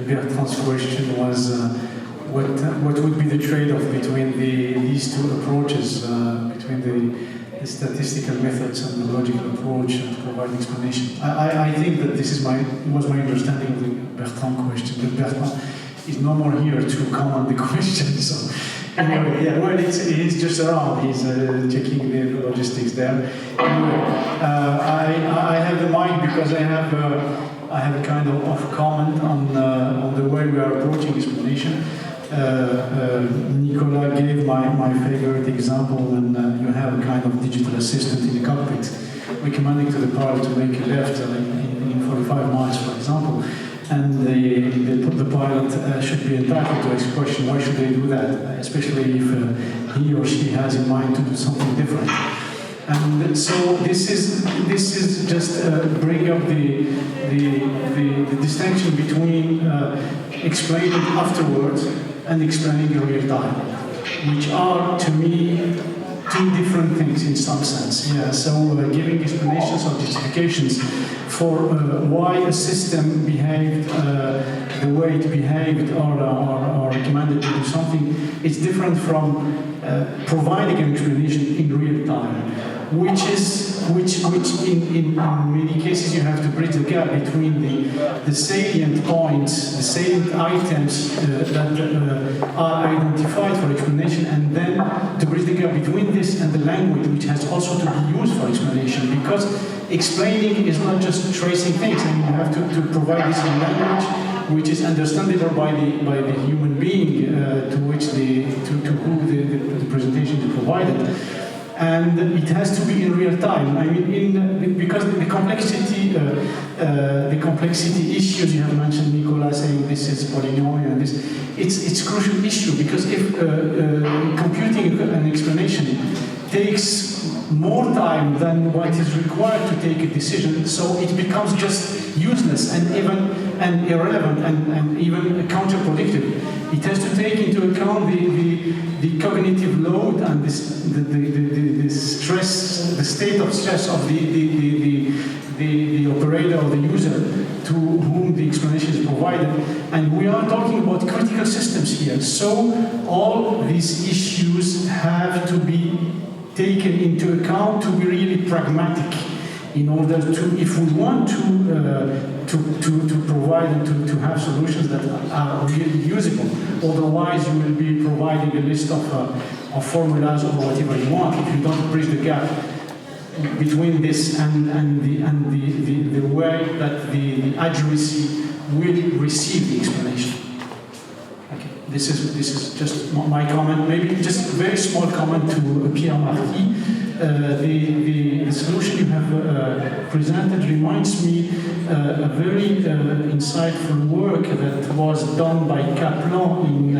Bertrand's question was what would be the trade-off between these two approaches, between the statistical methods and the logical approach and provide explanation. I think that it was my understanding of the Bertrand question, but Bertrand is no more here to comment the question, so anyway, he's just around, he's checking the logistics there. Anyway, I have the mic because I have a kind of comment on the way we are approaching explanation. Nicolas gave my favorite example when you have a kind of digital assistant in the cockpit recommending to the pilot to make a left in 45 miles, for example, and the pilot should be entitled to ask a question, why should they do that, especially if he or she has in mind to do something different. And so this is just bring up the distinction between explaining afterwards and explaining in real time, which are, to me, two different things in some sense. Yeah, so giving explanations or justifications for why a system behaved the way it behaved or recommended to do something, it's different from providing an explanation in real time, which in many cases you have to bridge the gap between the salient points, the salient items that are identified for explanation, and then to bridge the gap between this and the language, which has also to be used for explanation, because explaining is not just tracing things, and you have to provide this in language which is understandable by the human being to whom the presentation is provided. And it has to be in real time. I mean, because the complexity issues you have mentioned, Nicolas saying this is polynomial and this, it's a crucial issue, because if computing an explanation takes more time than what is required to take a decision, so it becomes just useless and irrelevant and even counterproductive. It has to take into account the cognitive load and the stress, the state of stress of the operator or the user. to whom the explanation is provided. And we are talking about critical systems here. So all these issues have to be taken into account to be really pragmatic in order to, if we want to provide and to have solutions that are really usable. Otherwise, you will be providing a list of formulas or whatever you want if you don't bridge the gap between this and the way that the agency will receive the explanation. Okay. This is just my comment. Maybe just a very small comment to Pierre Marquis. The solution you have presented reminds me a very insightful work that was done by Kaplan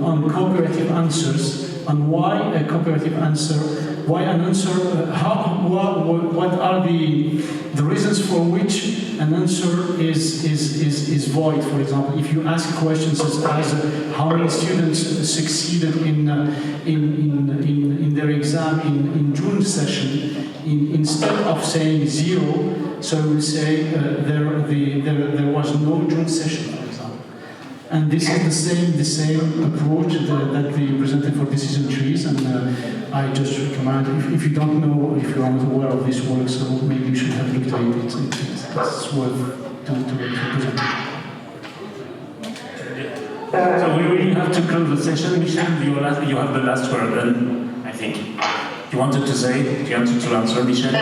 on cooperative answers, on why a cooperative answer, what are the reasons for which an answer is void. For example, if you ask questions such as how many students succeeded in their exam in June session, instead of saying 0, so we will say there was no June session, for example. And this is the same approach that we presented for decision trees, and I just recommend, if you don't know, if you are not aware of this work, so maybe you should have looked at it. It's worth to present. So we really have to close the session. Michel, you have the last word then, I think. You wanted to answer, Michel?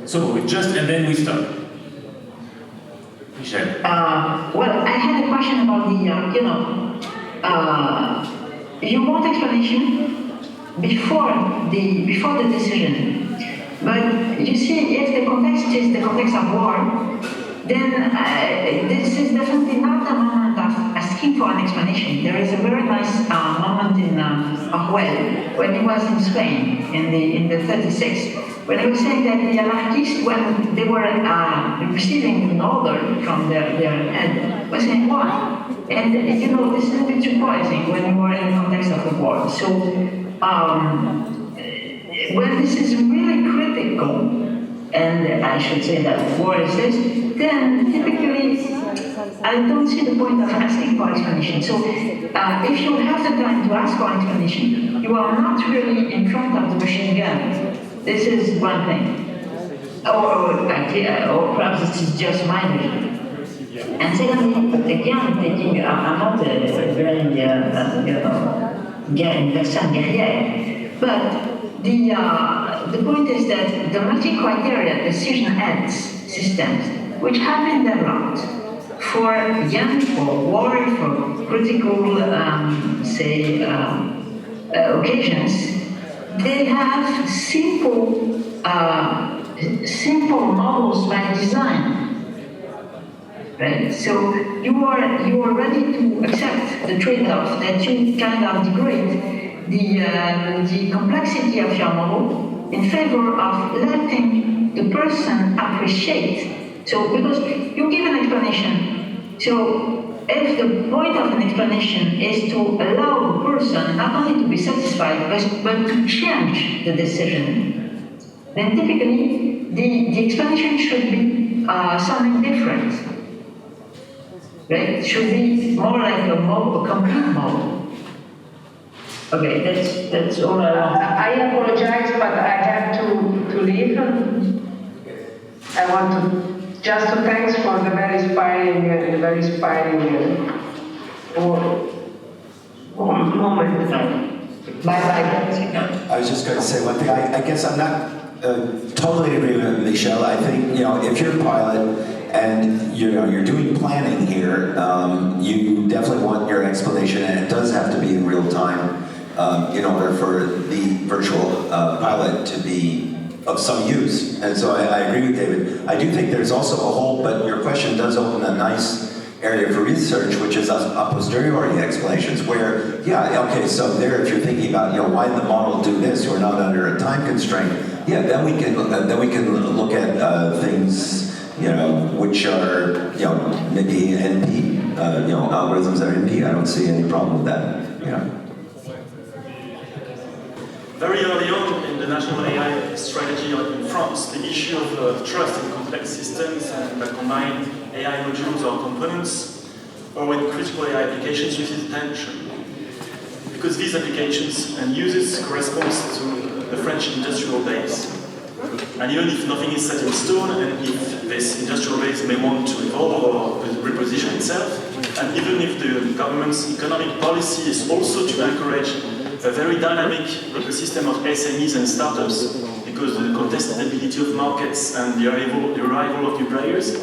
So just, and then we stop. Michel. Well, I had a question about you want explanation before the decision. But you see, if the context is the context of war, then this is definitely not the moment of asking for an explanation. There is a very nice moment in Orwell when he was in Spain in the 36, when he was saying that the anarchists, when they were receiving an order from their head, was saying why? And this is a bit surprising when you are in the context of the war. So when this is really critical, and I should say that war is this, then typically I don't see the point of asking for explanation. So if you have the time to ask for explanation, you are not really in front of the machine gun. This is one thing. Or perhaps this is just my vision. And secondly, again, thinking, I'm not a very, guerrier, but the point is that the multi-criteria decision aids systems, which have been developed for war, for critical, occasions, they have simple models by design. Right? So you are ready to accept the trade-off that you kind of degrade the complexity of your model in favor of letting the person appreciate. So because you give an explanation, so if the point of an explanation is to allow the person not only to be satisfied but to change the decision, then typically the explanation should be something different. Right? It should be more like a complete model. Okay, that's all I want. I apologize, but I have to leave. I want to just to thanks for the very inspiring moment. Bye. I was just going to say one thing. I guess I'm not totally agree with Michel. I think if you're a pilot and you're doing planning here, you definitely want your explanation, and it does have to be in real time in order for the virtual pilot to be of some use. And so I agree with David. I do think there's also a whole, but your question does open a nice area for research, which is a posteriori explanations where, so there, if you're thinking about, why did the model do this? We're not under a time constraint. Yeah, then we can look at things, which are, maybe NP, algorithms that are NP. I don't see any problem with that, Very early on in the national AI strategy in France, the issue of trust in complex systems and that combine AI modules or components or when critical AI applications receive attention. Because these applications and uses corresponds to the French industrial base. And even if nothing is set in stone, and if this industrial base may want to evolve or reposition itself, and even if the government's economic policy is also to encourage a very dynamic ecosystem of SMEs and startups, because the contestability of markets and the arrival of new players,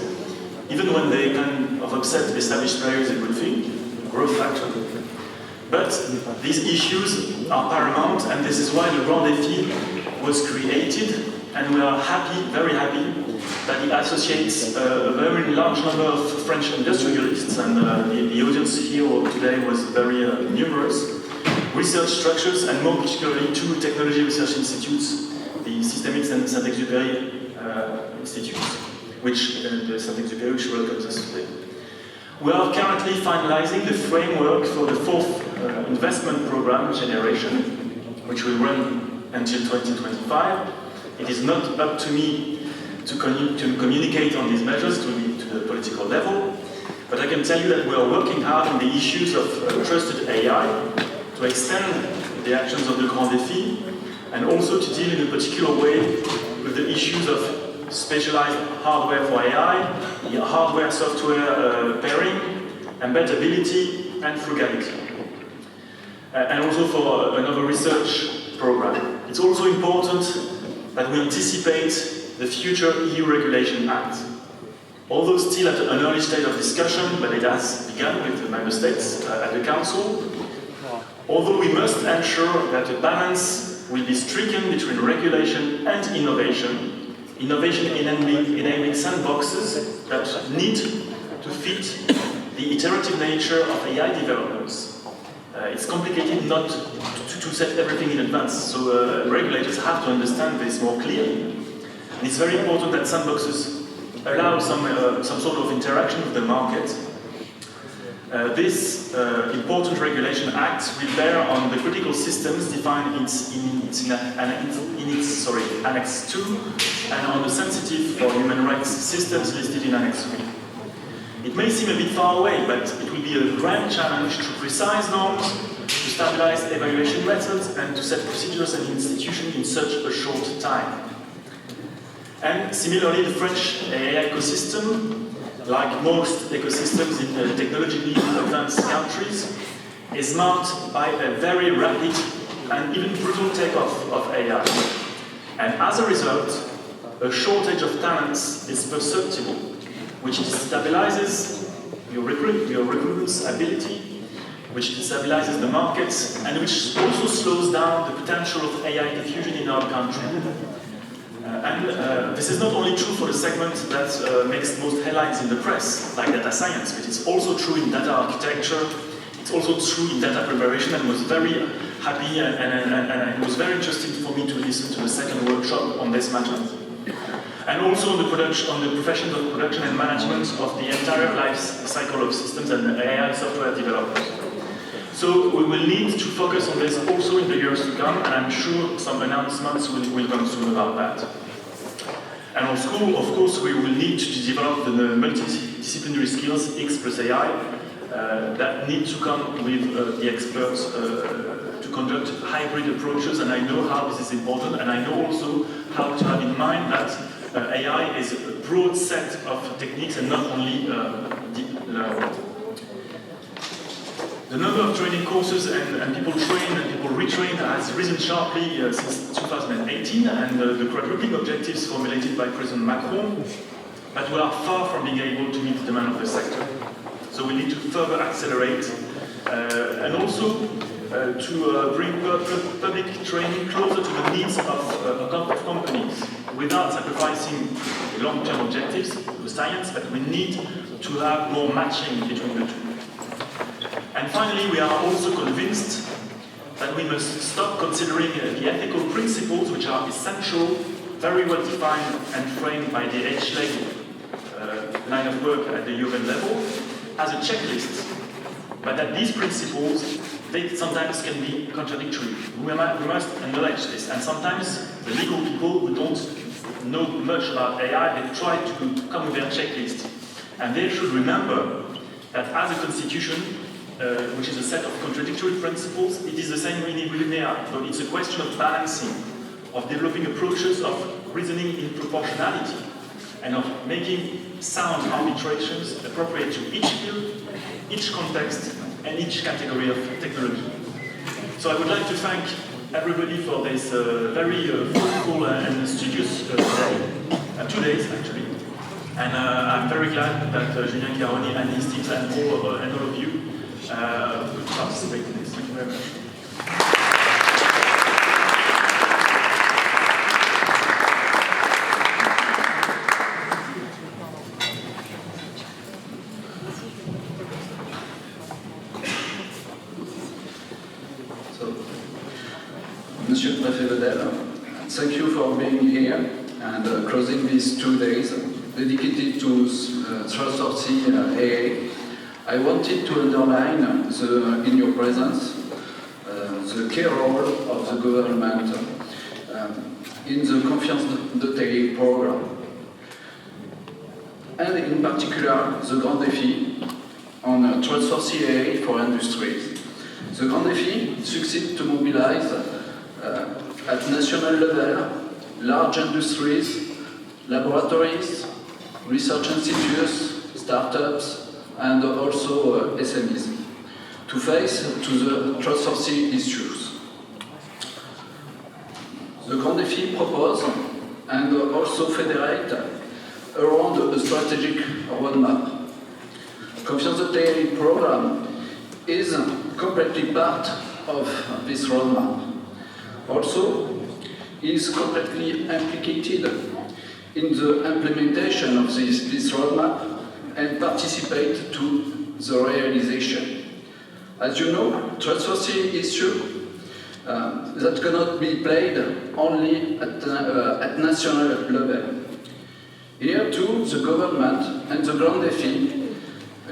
even when they kind of upset established players, is a good thing, a growth factor. But these issues are paramount, and this is why the Grand Défi was created, and we are happy, very happy, that it associates a very large number of French industrialists, and the audience here today was very numerous, research structures, and more particularly two technology research institutes, the Systemics and Saint-Exupéry institutes, which the Saint-Exupéry welcomes us today. We are currently finalizing the framework for the fourth investment program generation, which will run until 2025. It is not up to me to communicate on these measures to the political level, but I can tell you that we are working hard on the issues of trusted AI to extend the actions of the Grand Défi and also to deal in a particular way with the issues of specialized hardware for AI, hardware-software pairing, embeddability, and frugality. And also for another research program. It's also important that we anticipate the future EU Regulation Act. Although still at an early stage of discussion, but it has begun with the Member States at the Council, although we must ensure that a balance will be stricken between regulation and innovation enabling sandboxes that need to fit the iterative nature of AI developments. It's complicated not to set everything in advance, so regulators have to understand this more clearly. And it's very important that sandboxes allow some sort of interaction with the market. This important regulation act will bear on the critical systems defined in Annex 2 and on the sensitive for human rights systems listed in Annex 3. It may seem a bit far away, but it will be a grand challenge to precise norms, to stabilize evaluation methods, and to set procedures and institutions in such a short time. And similarly, the French AI ecosystem, like most ecosystems in technologically advanced countries, is marked by a very rapid and even brutal takeoff of AI. And as a result, a shortage of talents is perceptible, which destabilizes your recruitment's ability, which destabilizes the markets, and which also slows down the potential of AI diffusion in our country. And this is not only true for the segment that makes most headlines in the press, like data science, but it's also true in data architecture, it's also true in data preparation, and was very happy and it was very interesting for me to listen to the second workshop on this matter. And also on the professions of production and management of the entire life cycle of systems and AI software development. So we will need to focus on this also in the years to come, and I'm sure some announcements will come soon about that. And also, of course, we will need to develop the multidisciplinary skills X plus AI that need to come with the experts to conduct hybrid approaches, and I know how this is important, and I know also how to have in mind that AI is a broad set of techniques and not only deep learning. The number of training courses and people trained and people retrained has risen sharply since 2018, and the quadrupling objectives formulated by President Macron, but we are far from being able to meet the demand of the sector. So we need to further accelerate and also to bring public training closer to the needs of companies without sacrificing the long-term objectives of the science, but we need to have more matching between the two. And finally, we are also convinced that we must stop considering the ethical principles which are essential, very well defined and framed by the H-leg line of work at the UN level as a checklist but that these principles, they sometimes can be contradictory. We must acknowledge this, and sometimes the legal people who don't know much about AI, they try to come with their checklist. And they should remember that as a constitution, which is a set of contradictory principles, it is the same with AI. So it's a question of balancing, of developing approaches of reasoning in proportionality, and of making sound arbitrations appropriate to each field, each context, and each category of technology. So I would like to thank everybody for this very fruitful and studious day, 2 days actually. And I'm very glad that Julien Chiaroni and his teams and all of you could participate in this. Thank you very much. Monsieur le Préfet Vedel, thank you for being here and closing these 2 days dedicated to trustworthy AI. I wanted to underline in your presence the key role of the government in the Confiance.ai program, and in particular the Grand Défi on trustworthy AI for industries. The Grand Défi succeeds to mobilize at national level large industries, laboratories, research institutes, startups, and also SMEs to face to the trustworthy issues. The Grand Défi propose and also federate around a strategic roadmap. Confiance.ai program is completely part of this roadmap. Also, is completely implicated in the implementation of this roadmap and participate to the realization. As you know, trustworthy issue that cannot be played only at national level. Here too, the government and the Grand Défi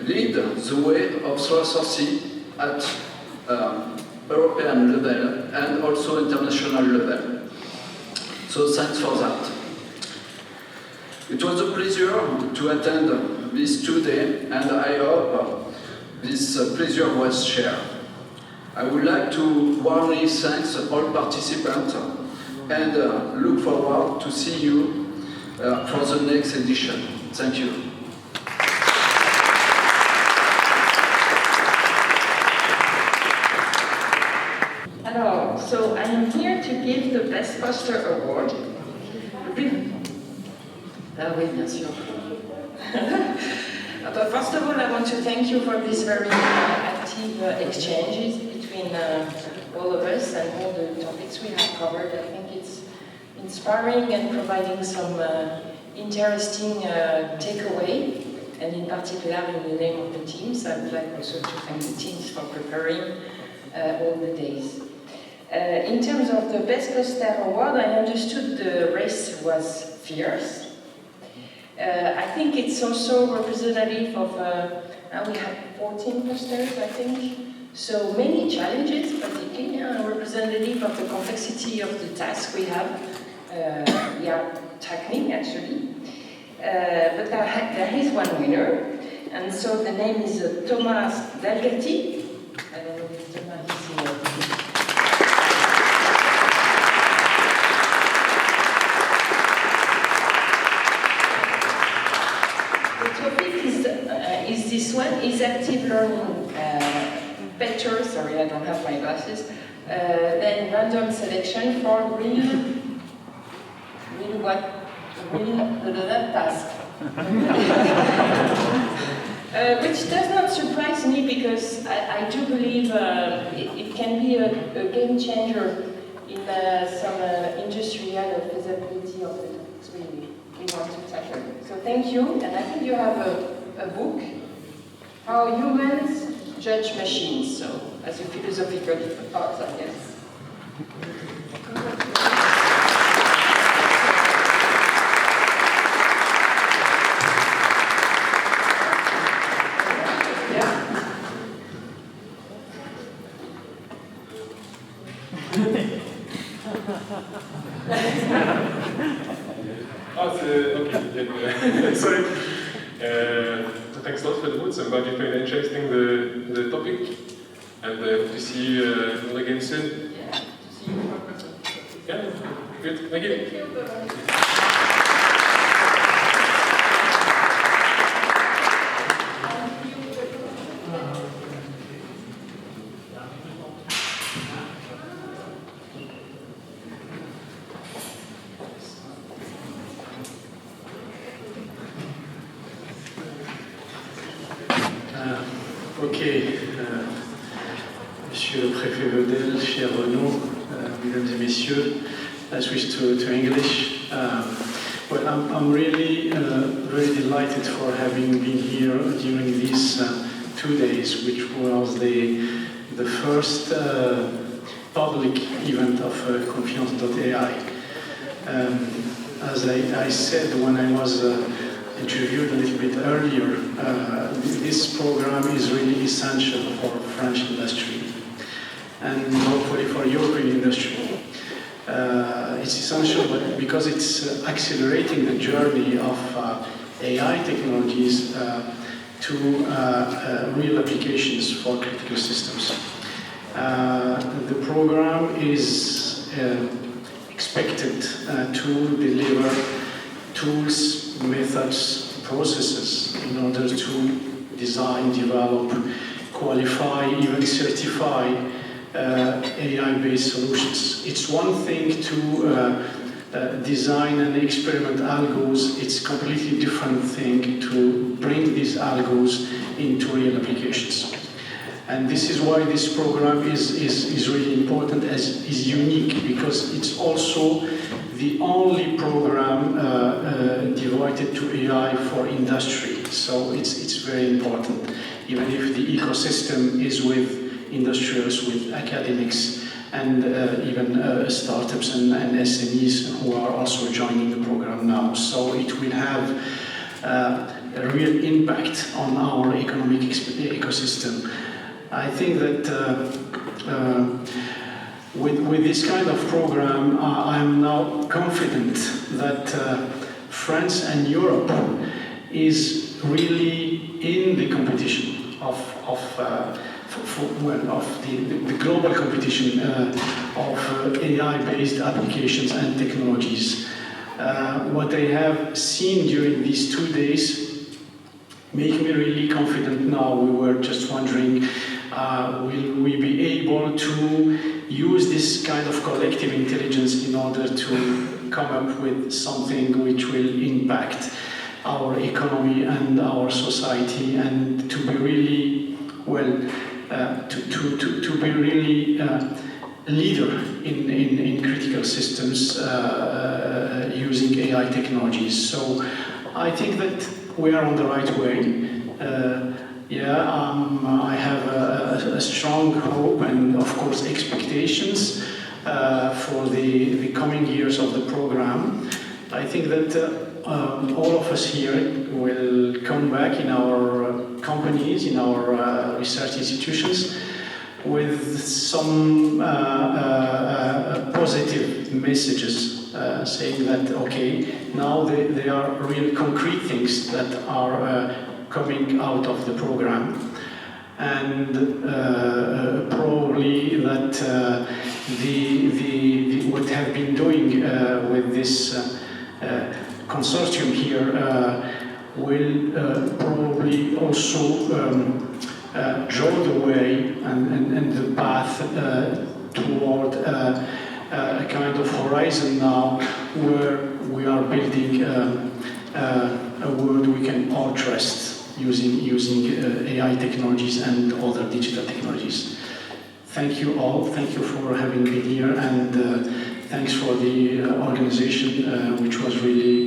lead the way of trustworthy at European level and also international level. So thanks for that. It was a pleasure to attend this 2 days, and I hope this pleasure was shared. I would like to warmly thank all participants and look forward to see you for the next edition. Thank you. Hello, so I am here to give the Best Poster Award. Oui, bien sûr. But first of all, I want to thank you for these very active exchanges between all of us and all the topics we have covered. I think it's inspiring and providing some interesting takeaway, and in particular in the name of the teams. I would like also to thank the teams for preparing all the days. In terms of the Best Poster Award, I understood the race was fierce. I think it's also representative of, we have 14 posters, I think, so many challenges, particularly representative of the complexity of the task we are tackling, actually. But there is one winner, and so the name is Thomas Dalgatti. I don't know if Thomas is here. Is this one is active learning better, sorry I don't have my glasses, than random selection for real task. Which does not surprise me, because I do believe it can be a game changer in some industrial or feasibility of the topics we want to tackle. So thank you, and I think you have a book, How Humans Judge Machines, so as a philosophical part, I guess. Okay. Sorry. Thanks a lot for the words. I'm glad you find interesting the topic, and hope to see you all again soon. Yeah, to see you for person. Yeah, good. Thank you. Thank you. Monsieur le préfet Vedel, cher Renaud, mesdames et messieurs, I switch to English. Well, I'm really very delighted for having been here during these 2 days, which was the first public event of Confiance.ai. As I said when I was interviewed a little bit earlier, this program is really essential for French industry and hopefully for European industry. It's essential because it's accelerating the journey of AI technologies to real applications for critical systems. The program is expected to deliver tools, methods, processes in order to design, develop, qualify, even certify AI-based solutions. It's one thing to design and experiment algos. It's a completely different thing to bring these algos into real applications. And this is why this program is really important, is unique, because it's also the only program devoted to AI for industry. So it's very important, even if the ecosystem is with industrials, with academics, and even startups and SMEs who are also joining the program now. So it will have a real impact on our economic ecosystem. I think that with this kind of program, I'm now confident that France and Europe is really in the competition of the global competition of AI-based applications and technologies. What I have seen during these 2 days make me really confident now. We were just wondering, will we be able to use this kind of collective intelligence in order to come up with something which will impact our economy and our society, and to be really, well, to be really leader in critical systems using AI technologies. So I think that we are on the right way. I have a strong hope and, of course, expectations for the coming years of the program. I think that all of us here will come back in our companies, in our research institutions, with some positive messages saying that, okay, now there are real concrete things that are coming out of the program, and probably that what have been doing with this consortium here will probably also draw the way and the path toward a kind of horizon now where we are building a world we can all trust using AI technologies and other digital technologies. Thank you all. Thank you for having been here, and thanks for the organization, which was really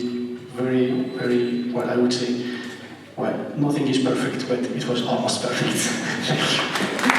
very, very, well, I would say, well, nothing is perfect, but it was almost perfect. Thank you.